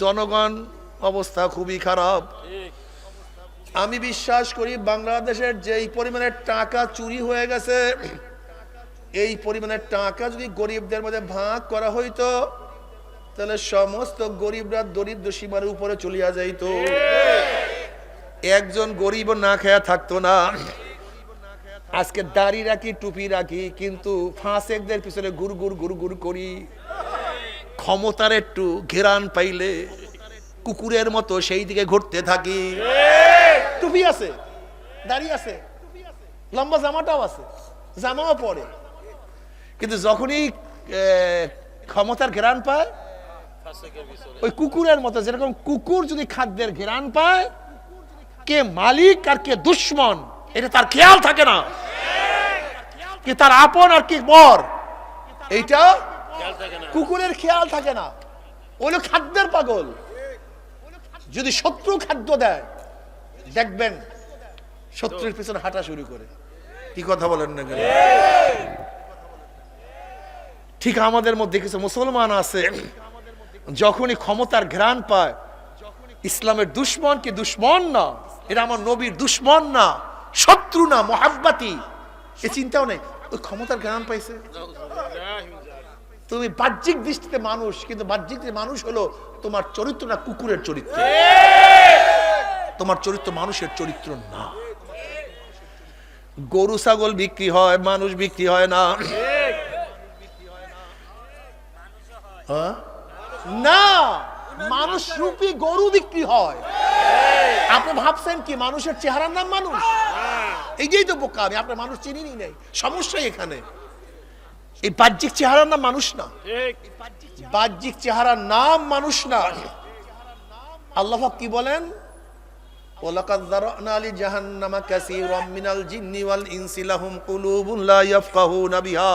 জনগণ অবস্থা খুবই খারাপ। আমি বিশ্বাস করি বাংলাদেশের যেই পরিমাণের টাকা চুরি হয়ে গেছে, এই পরিমাণের টাকা যদি গরিবদের মধ্যে ভাগ করা হইতো, তাহলে সমস্ত গরিবরা দরিদ্র সীমার উপরে চলিয়া যাইত। একজন গরিব না খেয়া থাকতো না। আজকে দাড়ি রাখি, টুপি রাখি, কিন্তু ফাঁসেকদের পিছনে গুড় গুড় গুড় গুড় করি। ক্ষমতার একটু ঘেরান পাইলে কুকুরের মতো সেই দিকে ঘুরতে থাকি। টুপি আছে, দাড়ি আছে, লম্বা জামাটাও আছে, জামাও পরে, কিন্তু যখনই ক্ষমতার ঘেরান পায় ওই কুকুরের মতো, যেরকম কুকুর যদি খাদ্যের ঘেরান পায়, কে মালিক আর কে দুশ্মন এটা তার খেয়াল থাকে না, কি তার আপন আর কি পর এইটা কুকুরের খেয়াল থাকে না। ওই খাদ্যের পাগল। যদি শত্রু খাদ্য দেয়, দেখবেন শত্রুর পিছনে হাঁটা শুরু করে। কি কথা বলেন না কেন? ঠিক আমাদের মধ্যে কিছু মুসলমান আছে, যখনই ক্ষমতার ঘ্রাণ পায়, ইসলামের দুশ্মন কি দুশ্মন না, এটা আমার নবীর দুশ্মন না, শত্রু না, মহাব্বাতি, এ চিন্তাও নেই। ওই ক্ষমতার ঘ্রাণ পাইছে। তুমি বাহ্যিক দৃষ্টিতে মানুষ, কিন্তু বাহ্যিক মানুষ হলো তোমার চরিত্র না কুকুরের চরিত্র। তোমার চরিত্র মানুষের চরিত্র না। গরু ছাগল বিক্রি হয়, মানুষ বিক্রি হয় না। হ্যাঁ? না, মানুষ রূপী গরু বিক্রি হয়। আপনি ভাবছেন কি মানুষের চেহারার নাম মানুষ? এই যেই তো বোকা আমি, আপনার মানুষ চিনিনি নাই। সমস্যা এখানে এই বাহ্যিক চেহারার নাম মানুষ না, বাহ্যিক চেহারার নাম মানুষ না। আল্লাহ পাক কি বলেন? ওয়ালাকাদ যারানা লিজাহান্নামা কাসীরাম মিনাল জিন্নি ওয়াল ইনসি লাহুম কুলুবুন লা ইয়াফকাহুনা বিহা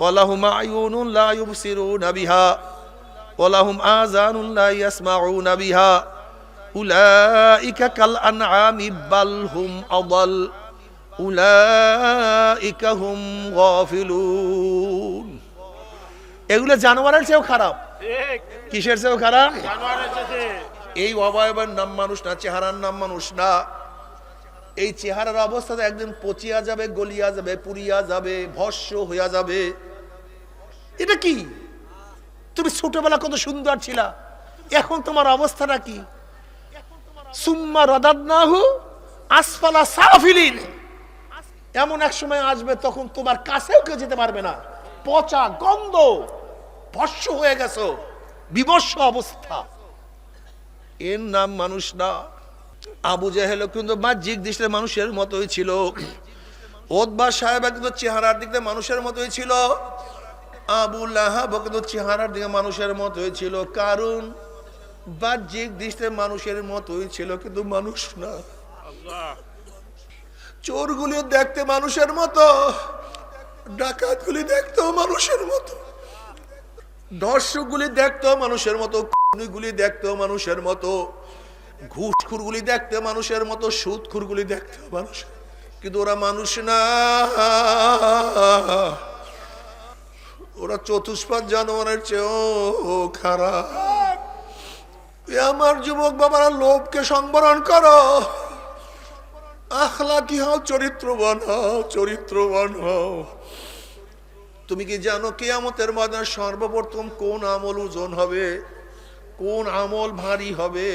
ওয়া লাহুম আ'য়ুনুন লা ইউবসিরুনা বিহা ওয়া লাহুম আযানুন লা ইয়াসমাউনা বিহা উলাইকা কাল আনআমি বাল হুম আদাল উলাইকা হুম গাফিলুন। এগুলো জানোয়ারের চেয়েও খারাপ। কিসের চেয়েও খারাপ? এই অবয়বের নাম মানুষ না, চেহারার নাম মানুষ না। এই চেহারার অবস্থাতে একদিন পচিয়া যাবে, গলিয়া যাবে, পুড়িয়া যাবে, ভস্য হইয়া যাবে। এটা কি? তুমি ছোটবেলা কত সুন্দর ছিলা, এখন তোমার অবস্থাটা কি? সুম্মা রাদাদনাহু আসফালা সাফিলিন। এমন এক সময় আসবে তখন তোমার কাছেও কেউ যেতে পারবে না, পচা গন্ধ, ভস্য হয়ে গেছো, বিবস্য অবস্থা। এর নাম মানুষ না। আবু জেহেল কিন্তু বাহ্যিক দৃষ্টিতে মানুষের মতোই ছিল। উতবা সাহেব কিন্তু চেহারার দিক থেকে মানুষের মতোই ছিল। আবু লাহাব কিন্তু চেহারার দিকে মানুষের মতোই ছিল। কারণ বাহ্যিক দৃষ্টিতে মানুষের মতোই ছিল, কিন্তু মানুষ না। চোরগুলি দেখতে মানুষের মতো, ডাকাতগুলি দেখতেও মানুষের মতো, দর্শকগুলি দেখতেও মানুষের মতো, গুলি দেখতেও মানুষের মতো, ঘুষখুরগুলি দেখতে মানুষের মতো, সুদখুরগুলি দেখতেও মানুষ, কিন্তু ওরা মানুষ না। ওরা চতুষ্পাদ জানোয়ারের চেয়েও খারাপ। আমার যুবক বাবারা, লোভকে সংবরণ করো, আখলাকি হও, চরিত্রবান হও, চরিত্রবান হও। তুমি কি জানো কিয়ামতের ময়দানে সর্বপ্রথম কোন আমল ওজন হবে, কোন আমল ভারী হবে?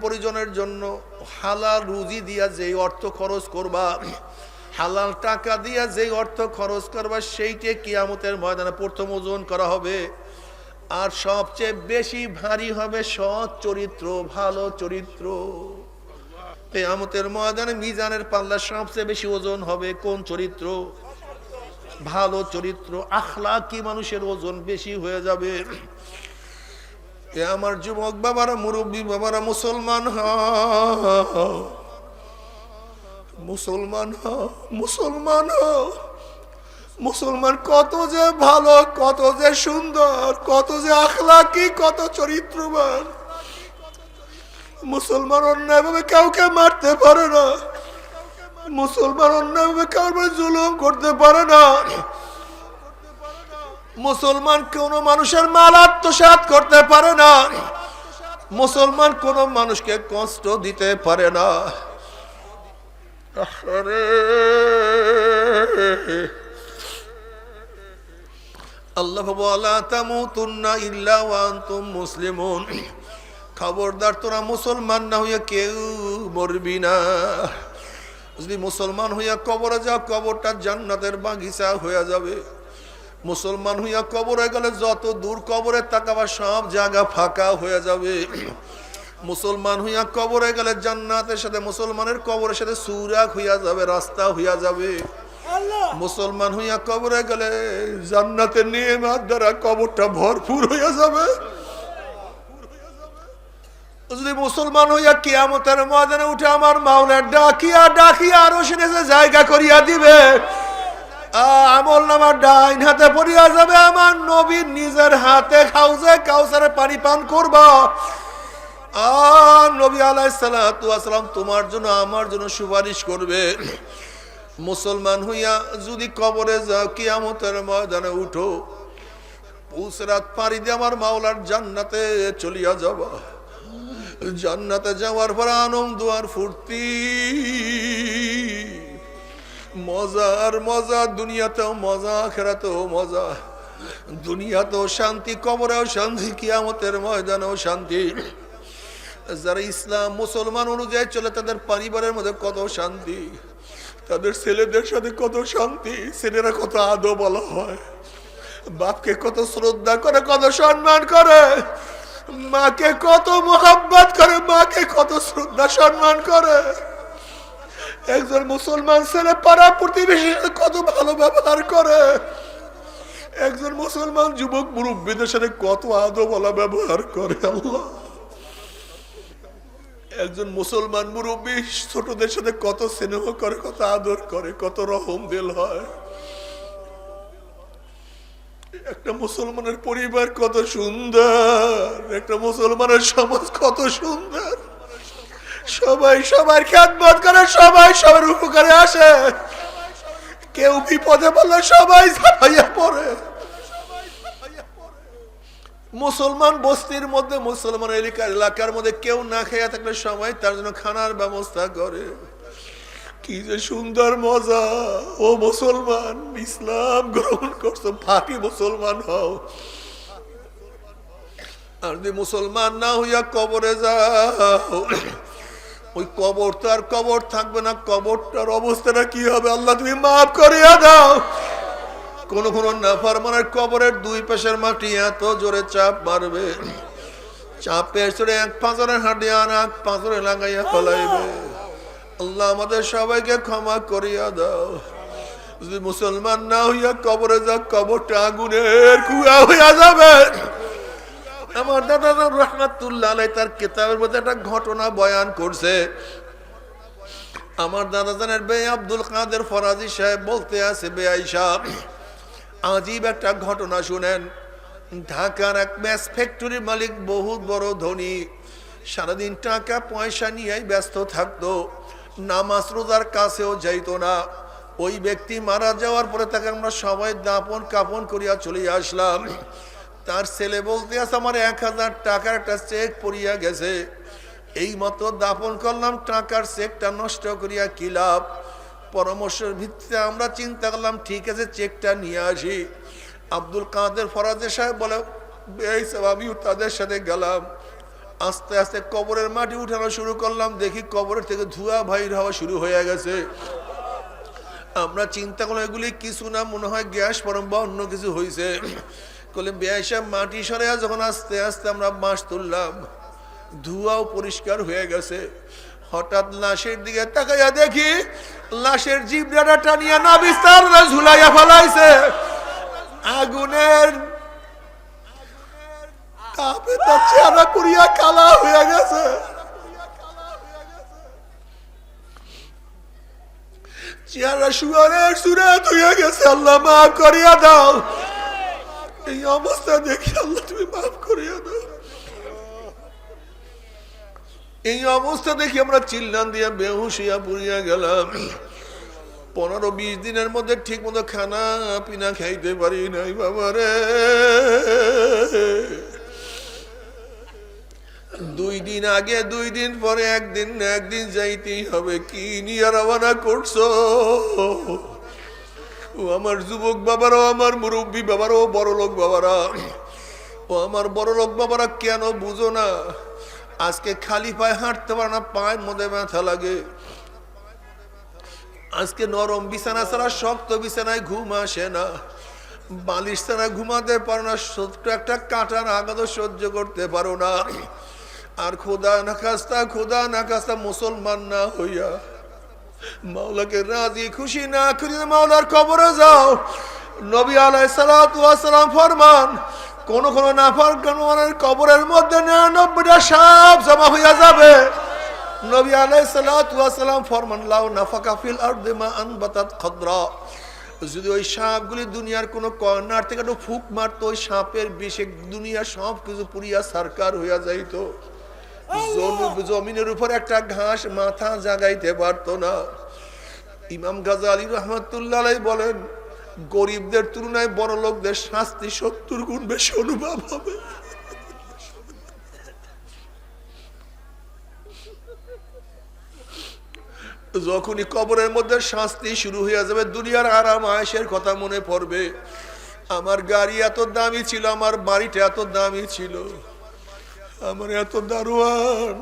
পরিজনের জন্য হালাল রুজি দিয়া যেই অর্থ খরচ করবা, হালাল টাকা দিয়া যেই অর্থ খরচ করবা, সেইটা কিয়ামতের ময়দানে প্রথম ওজন করা হবে। আর সবচেয়ে বেশি ভারী হবে সৎ চরিত্র, ভালো চরিত্র। কিয়ামতের ময়দানে মিজানের পাল্লা সবচেয়ে বেশি ওজন হবে কোন চরিত্র? ভালো চরিত্র, আখলাকি মানুষের ওজন বেশি হয়ে যাবে। আমার যুবক বাবারা, মুরব্বী বাবারা, মুসলমান হও, মুসলমান হও, মুসলমান হও। মুসলমান কত যে ভালো, কত যে সুন্দর, কত যে আখলাকি, কত চরিত্রবান। মুসলমান অন্যায়ভাবে কাউকে মারতে পারে না, মুসলমান অন্যায়ভাবে কাউকে জুলুম করতে পারে না, মুসলমান কোন মানুষের মাল আত্মসাৎ করতে পারে না, মুসলমান কোন মানুষকে কষ্ট দিতে পারে না। আল্লাহ বলা তামুতুন্না ইল্লা ওয়া আনতুম মুসলিমুন। খবরদার তোরা মুসলমান না হইয়া কেউ মরবি না। যদি মুসলমান হইয়া কবরে যাও, কবরটা জান্নাতের বাগিচা হয়ে যাবে। মুসলমান হইয়া কবরে গেলে যত দূর কবরে তাকাবা সব জায়গা ফাঁকা হয়ে যাবে। মুসলমান হইয়া কবরে গেলে জান্নাতের সাথে মুসলমানের কবরের সাথে সুরাক হইয়া যাবে, রাস্তা হইয়া যাবে। মুসলমান হইয়া কবরে গেলে জান্নাতের নিয়ামত দ্বারা কবরটা ভরপুর হইয়া যাবে। যদি মুসলমান হইয়া কিয়ামতের ময়দানে উঠে আমার মাওলা ডাকিয়া ডাকিয়া আরো সেনে জায়গা করিয়া দিবে, আমল নামার ডাইন হাতে পড়িয়া যাবে। আমার নবীর নিজের হাতে হাউজে কাউসারে পানি পান করবা। নবী আলাইহিস সালাতু ওয়াস সালাম তোমার জন্য আমার জন্য সুপারিশ করবে। মুসলমান হইয়া যদি কবরে যাও, কিয়ামতের ময়দানে উঠো, পুসরাত পাড়ি দিয়ে আমার মাওলার জান্নাতে চলিয়া যাবা। জান্নাতে যাওয়ার পর আনন্দ আর ফুর্তি, মজা আর মজা, দুনিয়াতেও মজা, আখিরাতেও মজা। দুনিয়াতেও শান্তি, কবরেও শান্তি, কিয়ামতের ময়দানেও শান্তি। যারা ইসলাম মুসলমান অনুযায়ী চলে তাদের পরিবারের মধ্যে কত শান্তি, তাদের ছেলেদের সাথে কত শান্তি, ছেলেরা কত আদব বলা হয়, বাপকে কত শ্রদ্ধা করে, কত সম্মান করে, মাকে কত মোহাব্বত করে, মাকে কত শ্রদ্ধা সম্মান করে। একজন মুসলমান ছেলে পাড়া প্রতিবেশীর সাথে কত ভালো ব্যবহার করে, একজন মুসলমান যুবক মুরব্বীদের সাথে কত আদবওয়ালা ব্যবহার করে। আল্লাহ, একজন মুসলমান মুরব্বী ছোটদের সাথে কত স্নেহ করে, কত আদর করে, কত রহম দিল হয়। একটা মুসলমানের পরিবার কত সুন্দর, একটা মুসলমানের সমাজ কত সুন্দর, সবাই সবার খেদমত করে, সবাই সবার উপকারে আসে, কেউ বিপদে পড়লে সবাই ঝাঁপাইয়া পড়ে। মুসলমান বস্তির মধ্যে, মুসলমান এলাকার মধ্যে কেউ না খেয়ে থাকলে সবাই তার জন্য খানার ব্যবস্থা করে। কি যে সুন্দর মজা। ও মুসলমান, ইসলাম গ্রহণ করছো, ফাঁকি মুসলমান হও। আর যদি মুসলমান না হইয়া কবরে যাও, ওই কবর তো আর কবর থাকবে না, কবরটার অবস্থাটা কি হবে আল্লাহ তুমি মাফ করিয়া দাও। কোন কোন নাফরমানের কবরের দুই পাশের মাটি এত জোরে চাপ মারবে, চাপের জোরে এক পাঁজরের হাঁটি আর এক পাঁজরে লাগাইয়া ফেলাইবে। আল্লাহ আমাদের সবাইকে ক্ষমা করিয়া দাও। যদি মুসলমান না হইয়া কবরে যা, কবরটা আগুনের কুয়া হইয়া যাবে। আমার দাদা রহমাতুল্লাহ আলাইহি তার কিতাবের মধ্যে একটা ঘটনা বয়ান করছে। আমার দাদা জানের বে আব্দুল কাদের ফরাজি সাহেব বলতে আছে, বে আয়েশা আজীব একটা ঘটনা শুনেন। ঢাকার এক ম্যাচ ফ্যাক্টরির মালিক, বহুত বড় ধনী, সারাদিন টাকা পয়সা নিয়েই ব্যস্ত থাকতো, নামাজ রোজার কাছেও যাইতো না। ওই ব্যক্তি মারা যাওয়ার পরে তাকে আমরা সবাই দাপন কাপন করিয়া চলে আসলাম। তার ছেলে বলতে আছে, আমার 1000 টাকার একটা চেক পড়িয়া গেছে, এই মাত্র দাপন করলাম, টাকার চেকটা নষ্ট করিয়া কি লাভ। পরামর্শের ভিত্তিতে আমরা চিন্তা করলাম, ঠিক আছে চেকটা নিয়ে আসি। আব্দুল কাদের ফরাজি সাহেব বলে, আমিও তাদের সাথে গেলাম। আস্তে আস্তে কবরের মাটি উঠানো শুরু করলাম, দেখি কবরের থেকে ধোঁয়া বাইর হওয়া শুরু হয়ে গেছে। আমরা চিন্তা করলাম এগুলি কিছু না, মনে হয় গ্যাস ফরম বা অন্য কিছু হয়েছে। বলে বেআইসা মাটি সরে যখন আস্তে আস্তে আমরা বাঁশ তুললাম, ধোঁয়াও পরিষ্কার হয়ে গেছে। হঠাৎ লাশের দিকে তাকাইয়া দেখি লাশের জিব্রাটা টানিয়া না বিস্তার ঝুলাইয়া ফেলাইছে। আগুনের তাপে তার চেহারা পুরিয়া কালা হয়ে গেছে। চেহারা শুয়ারের সুরাত হয়ে গেছে। আল্লাহ মাফ করিয়া দাও। এই অবস্থা দেখি আল্লাহ তুমি মাফ করিয়া দাও। এই অবস্থা দেখি আমরা চিল্লান দিয়া বেহুশ হইয়া পুরিয়া গেলাম। 15-20 দিনের মধ্যে ঠিক মতো খানা পিনা খাইতে পারি নাই বাবারে। 2 দিন আগে 2 দিন পরে একদিন যাইতেই হবে। কি নিয়ে রওনা করছো? ও আমার যুবক বাবারা, আমার মুরব্বী বাবারা, ও বড় লোক বাবারা, ও আমার বড় লোক বাবারা, কেন বুঝো না? আজকে খালি পায়ে হাঁটতে পারে না, পায়ের মধ্যে ব্যথা লাগে। আজকে নরম বিছানা ছাড়া শক্ত বিছানায় ঘুম আসে না, বালিশ ছাড়া ঘুমাতে পারো না, ছোট্ট একটা কাঁটার আঘাত সহ্য করতে পারো না। আর খোদা না খাস্তা মুসলমান না হইয়া মাওলাকে রাজি খুশি না করিয়া মাওলার কবরে যাও। নবী আলাইহিস সালাতু ওয়াস সালাম ফরমান, কোন কোন নাফরমানের কবরের মধ্যে 99টা সাপ জমা হইয়া যাবে। নবী আলাইহিস সালাতু ওয়াস সালাম ফরমান, লাউ নাফাকা ফিল আরদি মা আনবাতাত খাদরা, যদি ওই সাপগুলি দুনিয়ার কোন কর্নার থেকে একটু ফুক মারতো, ওই সাপের বিষে দুনিয়া সব কিছু পুরিয়া সরকার হইয়া যাইতো। জমিনের উপর একটা ঘাস মাথা জাগাইতে পারতো না। ইমাম গাজ্জালী রাহমাতুল্লাহ আলাইহি বলেন, গরিবদের তুলনায় বড় লোকদের শাস্তি 70 গুণ বেশি অনুভব হবে। যখনই কবরের মধ্যে শাস্তি শুরু হয়ে যাবে, দুনিয়ার আরাম আয়েশের কথা মনে পড়বে। আমার গাড়ি এত দামি ছিল, আমার বাড়িটা এত দামি ছিল, আমার এত দারোয়ান,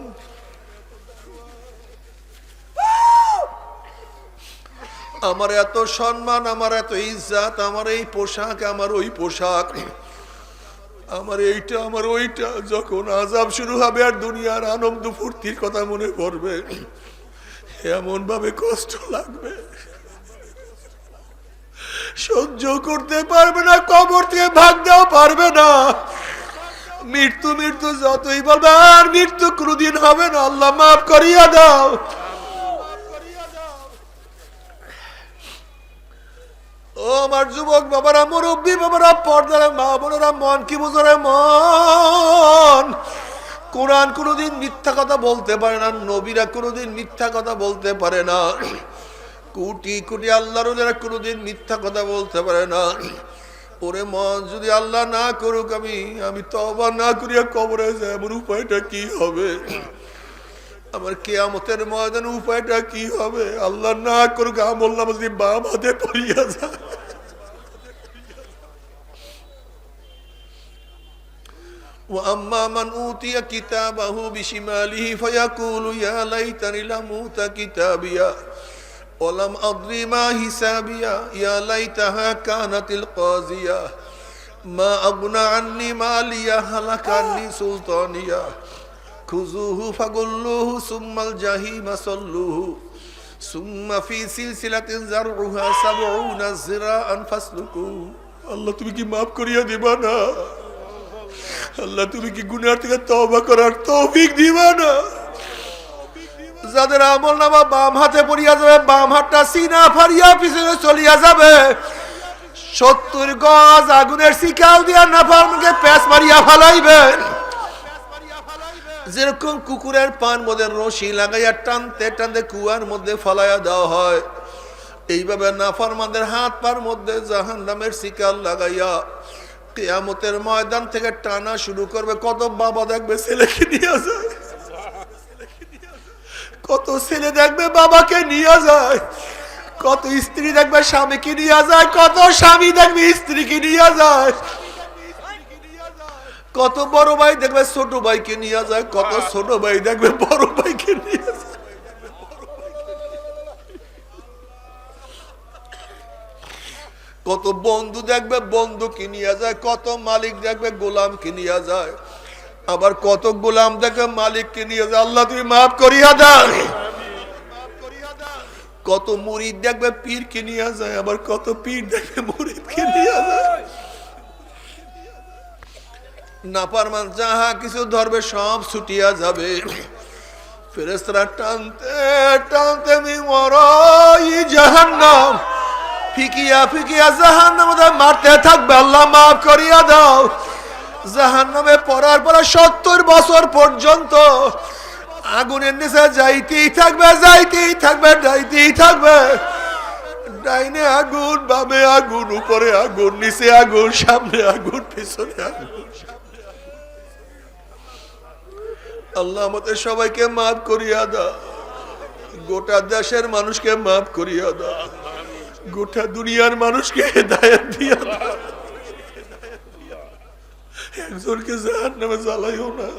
আমার এত সম্মান, আমার এত ইজ্জত, আমার এই পোশাক, আমার ওই পোশাক, আমার এইটা, আমার ওইটা, যখন আযাব শুরু হবে আর দুনিয়ার আনন্দ ফুর্তির কথা মনে পড়বে, এমন ভাবে কষ্ট লাগবে, সহ্য করতে পারবে না, কবর থেকে ভাগতেও পারবে না। মৃত্যু মৃত্যু যতই বলবে, আর মৃত্যু কোনদিন হবে না, আল্লাহ মাফ করিয়া দাও। ও আমার যুবক বাবারা, মুরব্বী বাবারা, পর্দার মা বোনেরা, মন কি বুঝরে মন, কোরআন কোনোদিন মিথ্যা কথা বলতে পারে না, নবীরা কোনোদিন মিথ্যা কথা বলতে পারে না, কোটি কোটি আল্লাহর ওলিরা কোনোদিন মিথ্যা কথা বলতে পারে না। ওরে মন, যদি আল্লাহ না করুক আমি তওবা না করিয়া কবরে যাই, আমার উপায়টা কি হবে? আমার কিয়ামতের ময়দানে উপায়টা কি হবে? আল্লাহ না করুক আমল নামা যদি বাম হাতে পড়িয়া যায়। وأما من أوتي كتابه بشماله فيقول يا ليتني لم أوت كتابيا ولم أدر ما حسابيا يا ليتها كانت القاضية ما أغنى عني ماليا هلك عني سلطانيا خذوه فغلوه ثم الجحيم صلوه ثم في سلسلة ذرعها 70 ذراعا فاسلكوه। আল্লাহ তুমি কি মাফ করিয়া দিবা না? আল্লাহ তুমি কি গুনাহ থেকে তওবা করার তৌফিক দিবা না? যাদের আমল নামা বাম হাতে পড়িয়া যাবে, বাম হাতটা সিনা ফাড়িয়া পিছনে চলিয়া যাবে, 70 গজ আগুনের শিকাল দিয়া নাফরমানকে পেঁচ মারিয়া ফালাইবে। যেরকম কুকুরের পান মধ্যে রশি লাগাইয়া টানতে টানতে কুয়ার মধ্যে ফালাইয়া দেওয়া হয়, এইভাবে নাফরমানদের হাত পার মধ্যে জাহান্নামের শিকাল লাগাইয়া কিয়ামতের ময়দান থেকে টানা শুরু করবে। কত বাবা দেখবে ছেলেকে নিয়ে যায়, কত ছেলে দেখবে বাবাকে নিয়ে যায়, কত স্ত্রী দেখবে স্বামীকে নিয়ে যায়, কত স্বামী দেখবে স্ত্রীকে নিয়ে যায়, কত বড় ভাই দেখবে ছোট ভাইকে নিয়ে যায়, কত ছোট ভাই দেখবে বড় ভাইকে নিয়ে যায়, কত বন্ধু দেখবে বন্ধুকে নিয়ে যায়, কত মালিক দেখবে গোলামকে নিয়ে যায়, আবার কত গোলাম দেখবে মালিককে নিয়ে যায়। আল্লাহ তুমি মাফ করিয়া দাও। কত মুরিদ দেখবে পীরকে নিয়ে যায়, আবার কত পীর দেখবে মুরিদকে নিয়ে যায়। নাফরমান যাহা কিছু ধরবে সব ছুটিয়া যাবে। ফেরেশতারা টানতে টানতে মিমরাই জাহান্নাম ফিকিয়া ফিকিয়া জাহান্নামে মারতে থাকবে। আল্লাহ মাফ করিয়া দাও। জাহান্নামে পড়ার পরে 70 বছর পর্যন্ত আগুনের নিচে যাইতেই থাকবে, যাইতেই থাকবে, যাইতেই থাকবে। ডাইনে আগুন, বামে আগুন, উপরে আগুন, নিচে আগুন, সামনে আগুন, পিছনে আগুন। আল্লাহ আমাদের সবাইকে মাফ করিয়া দাও। গোটা দেশের মানুষকে মাফ করিয়া দাও। গোটা দুনিয়ার মানুষকে হেদায়েত দিয়া দাও। একজনকে জাহান্নামে জ্বালাইও না।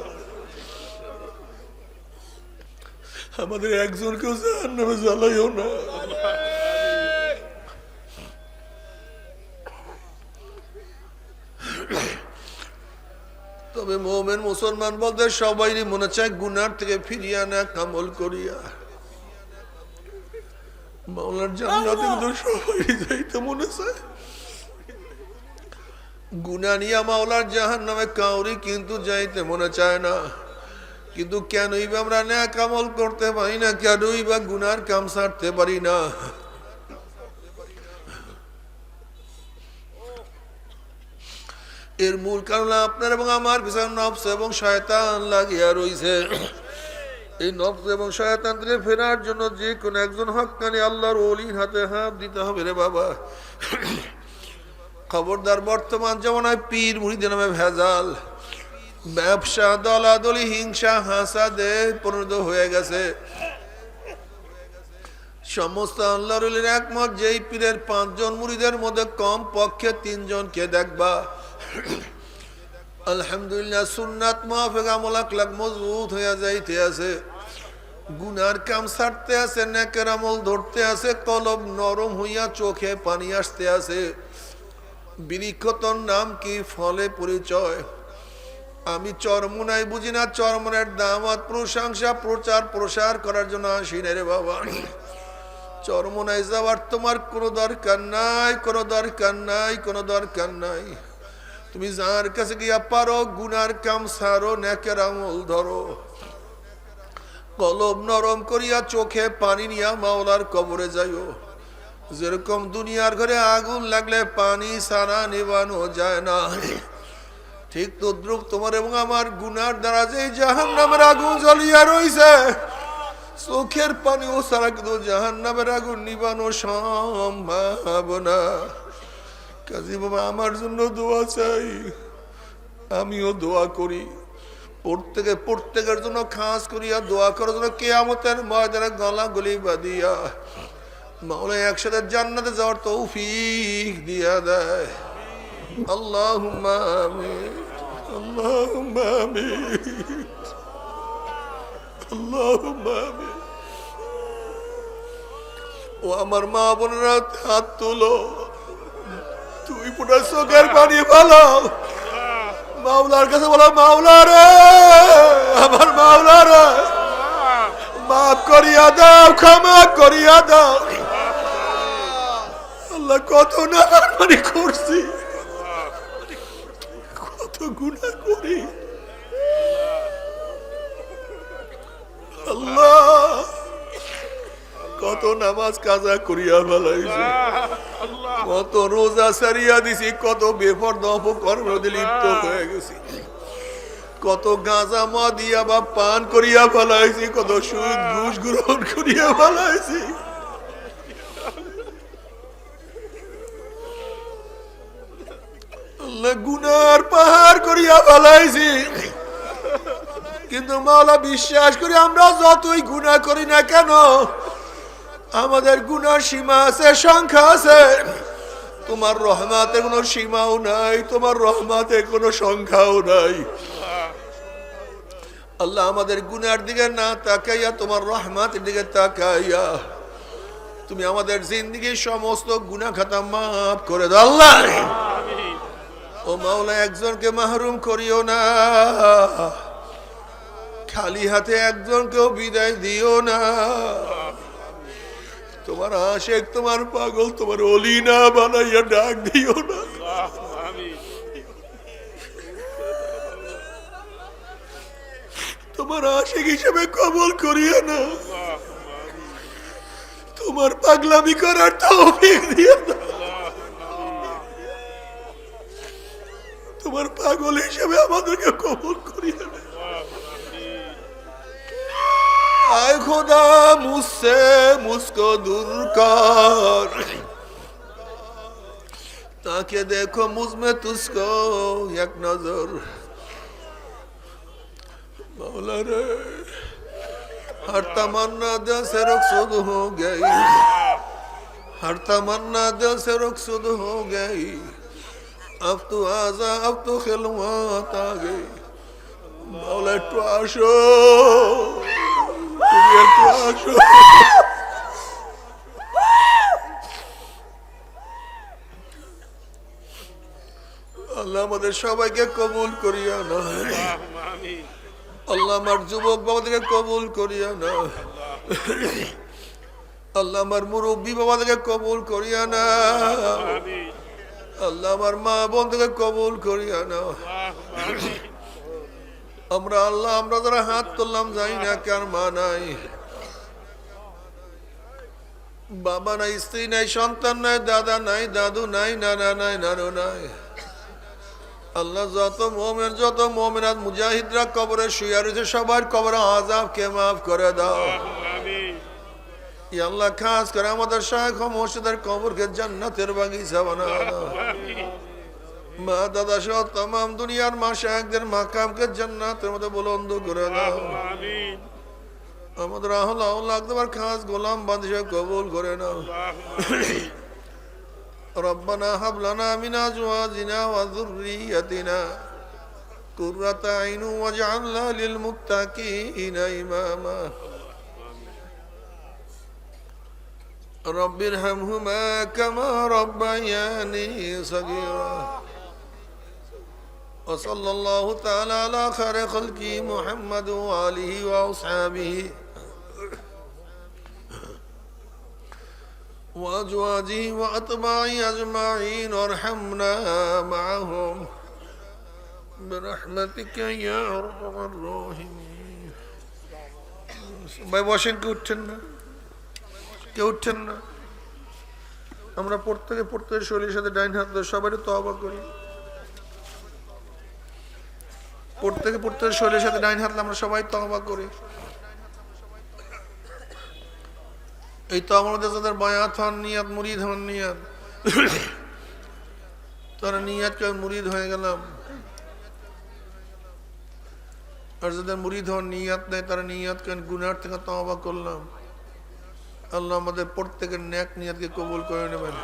আমাদের একজনকেও জাহান্নামে জ্বালাইও না। তবে মুমিন মুসলমান বলতে সবাইরই মনে চায় গুনার থেকে ফিরিয়া না আমল করিয়া মাওলার জান্নাতে, কিন্তু সবাই যাইতে মনে চায়। গুনাহ নিয়া মাওলার জাহান্নামে কাউরি কিন্তু যাইতে মনে চায় না। কিন্তু কেনই বা আমরা নেক আমল করতে পারি না, কেনই বা গুনার কাম ছাড়তে পারি না? এর মূল কারণ আপনার এবং আমার পিছনে নফস এবং শয়তান লাগিয়া রইছে। এই নফস এবং শয়তান থেকে ফেরার জন্য যে কোন একজন হক্কানি আল্লাহর ওলির হাতে হাত দিতে হবে রে বাবা। খবরদার, বর্তমান জমানায় পীর মুরিদের নামে ভেজাল, ব্যবসা, দলাদলি, হিংসা, হাসাদে পরিণত হয়ে গেছে। সমস্ত আল্লাহর ওলির একমত, যেই পীরের 5 জন মুরিদের মধ্যে কম পক্ষে 3 জনকে দেখবা আলহামদুলিল্লাহ সুন্নাত মাফিক আমল আখলাক মজবুত হইয়া যাইতে আছে, গুনার কাম ছাড়তে আছে, নেকের আমল ধরতে আছে, কলব নরম হইয়া চোখে পানি আসতে আছে। বৃক্ষতর নাম কি, ফলে পরিচয়। আমি চরমুনাই বুঝি না, চরমুনের দাওয়াত প্রশংসা প্রচার প্রসার করার জন্য আসি না রে বাবা। চরমুনাই যাওয়ার তোমার কোনো দরকার নাই, কোনো দরকার নাই, কোনো দরকার নাই। তুমি যার কাছে গিয়া পারো গুনার কাম ছাড়ো, নেকের আমল ধরো, কলব নরম করিয়া চোখে পানি নিয়া মাওলার কবরে যাইও। যেরকম দুনিয়ার ঘরে আগুন লাগলে পানি ছাড়া নিবানো যায় না, ঠিক তদ্রুপ তোমার এবং আমার গুনার দ্বারা যে জাহান্নামের আগুন জ্বলিয়া রইছে, চোখের পানিও ছাড়া কিন্তু জাহান্নামের আগুন নিবানো সম্ভব না। কাজী বাবা আমার জন্য দোয়া চাই, আমিও দোয়া করি। প্রত্যেকের জন্য খাস করিয়া দোয়া করার জন্য কিয়ামতের ময়দানে গলা গলি বাঁধিয়া মাওলা একসাথে জান্নাতে যাওয়ার তৌফিক দিয়া দেয়। আল্লাহুম্মা আমিন, আল্লাহুম্মা আমিন, আল্লাহুম্মা আমিন। ও আমার মা বোনেরা হাত তুলো, তুই পুরা চোখের পানি ভালো মাওলার কাছে বলো, মাওলা রে, আমার মাওলা রে, মাফ করিয়া দাও, ক্ষমা করিয়া দাও। আল্লাহ কত নাফরমানি করছি, কত গুনাহ করি আল্লাহ, কত নামাজ কাজা করিয়া ফেলাইছি, কত রোজা সারিয়া দিছি, কত বেপরদা অপকর্মে লিপ্ত হয়ে গেছি, কত গাঁজা মদিয়া বা পান করিয়া ফেলাইছি, কত সুদ ঘুষ গ্রহণ করিয়া ফেলাইছি। আল্লাহ গুনার পাহাড় করিয়া ফেলাইছি, কিন্তু মাওলা বিশ্বাস করি আমরা যতই গুনাহ করি না কেন আমাদের গুনার সীমা আছে, সংখ্যা আছে। তোমার রহমতে কোনো সীমাও নাই, তোমার রহমতে কোনো সংখ্যাও নাই। আল্লাহ আমাদের গুনার দিকে না তাকাইয়া তোমার রহমতের দিকে তাকাইয়া তুমি আমাদের জিন্দেগীর সমস্ত গুনাহ খাতা মাফ করে দাও আল্লাহ। ও মাওলা একজনকে মাহরুম করিও না, খালি হাতে একজনকেও বিদায় দিও না। তোমার আশেক, তোমার পাগল, তোমার ওলি না বানাইয়া ডাক দিও না। তোমার আশেক হিসেবে কবুল করিও না, তোমার পাগলামি করার তৌফিক দিও না, তোমার পাগল হিসেবে আমাদেরকে কবুল করিও না। आए खुदा मुझसे मुझको दूर कर, ताकि देखो मुझ में तुझको एक नजर। मौला रे हर तमन्ना दिल से रुखसद हो गई, हर तमन्ना दिल से रुखसद हो गई, अब तो आजा, अब तो खिलवात आ गई। मौला একটু আসো, তুমি একটু আসো। আল্লাহ আমাদের সবাইকে কবুল করিয়া না, আল্লাহ আমার যুবক বাবাদেরকে কবুল করিয়া না, আল্লাহ আমার মুরব্বী বাবাদেরকে কবুল করিয়া না, আল্লাহ আমার মা বোনদেরকে কবুল করিয়া না। আমরা আল্লাহ আমরা যারা হাত তুললাম যাই না কার মা নাই, বাবা নাই, স্ত্রী নাই, সন্তান নাই, দাদা নাই, দাদু নাই, নানা নাই, নানু নাই। আল্লাহ যত মুমিন যত মুমিনাত মুজাহিদরা কবরে শুয়ে রয়েছে সবার কবরে আযাবকে মাফ করে দাও। ইয়া আল্লাহ খাস করে আমাদের শাইখ ও মুর্শিদের কবরকে জান্নাতের বাগিচা বানাও দাও। মা দাদা সহ तमाम দুনিয়ার মাশায়েখদের মাকামকে জান্নাতের মধ্যে বুলন্দ করে দাও। আমাদের আহলে আওলাদ তোমার খাস গোলাম বান্দা কবুল করে নাও। ربنا هب لنا من ازواجنا وذريتنا قرة عين واجعلنا للمتقين إماما رب ارحمهما كما ربياني صغيرا وصلى الله تعالى على خير خلقه محمد وآله وأصحابه وأزواجه وأتباعه أجمعين وارحمنا معهم برحمتك يا أرحم الراحمين ভাই বসেন, কেউ উঠছেন না, কেউ উঠছেন না। আমরা প্রত্যেকে শরীরের সাথে ডাইন হাত ধরে সবাই তওবা করি। প্রত্যেকে শরীরের সাথে ডাইন হাত আমরা সবাই তওবা করি। এই তো আমাদের যাদের বায়াত হন নিয়াত, মুরিদ হন নিয়াত, তারা নিয়াত করে মুরিদ হয়ে গেলাম। আর যাদের মুরিদ হন নিয়াত নেই, তারা নিয়াত করে গুনার থেকে তওবা করলাম। আল্লাহ আমাদের প্রত্যেকের নেক নিয়াতকে কবুল করে নেবেন।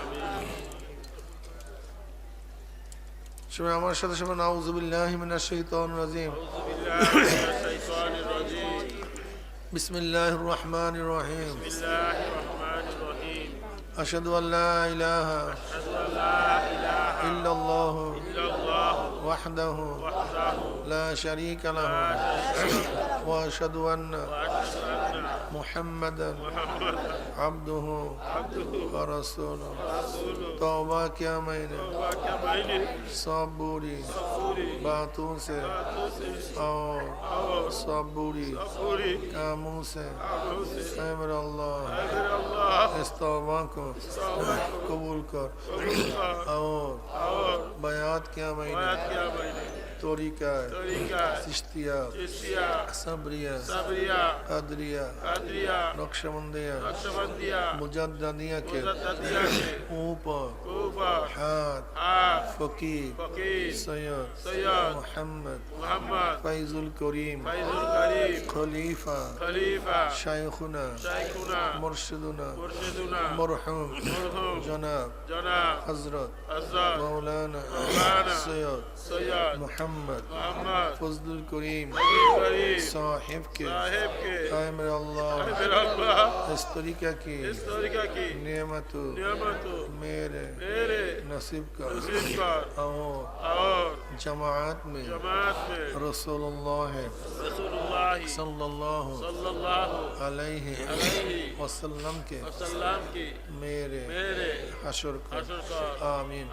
সবাই আমার সাথে সবাই নাউযুবিল্লাহি মিনাশ শাইতানির রাজিম। বিসমিল্লাহির রহমানির রহিম। আশহাদু আল্লা ইলাহা ইল্লাল্লাহু ওয়াহদাহু লা শারীকা লাহু ওয়া আশহাদু আন্না মুহাম্মাদান আবদুহু ওয়া রাসূলুহু। तौबा क्या मैंने सब बुरी बातों से और सब बुरी कामों से ऐ मेरा अल्लाह इस तौबा को कबूल कर। और बयात क्या मैंने तरीका चिश्तिया सबरिया कदरिया नक्शबंदिया मुजद्दिदिया के ऊपर हाथ फकीर सैयद मोहम्मद फैजुल करीम खलीफा शायखुना मुर्शिदुना मरहूम जनाब हजरत मौलाना सैयद मोहम्मद फजलुल करीम साहिब के ऐ मेरे अल्लाह इस तरीका की नेमत मेरे नसीब का और जमात में रसूलुल्लाह सल्लल्लाहु अलैहि वसल्लम के मेरे हशर का आमीन।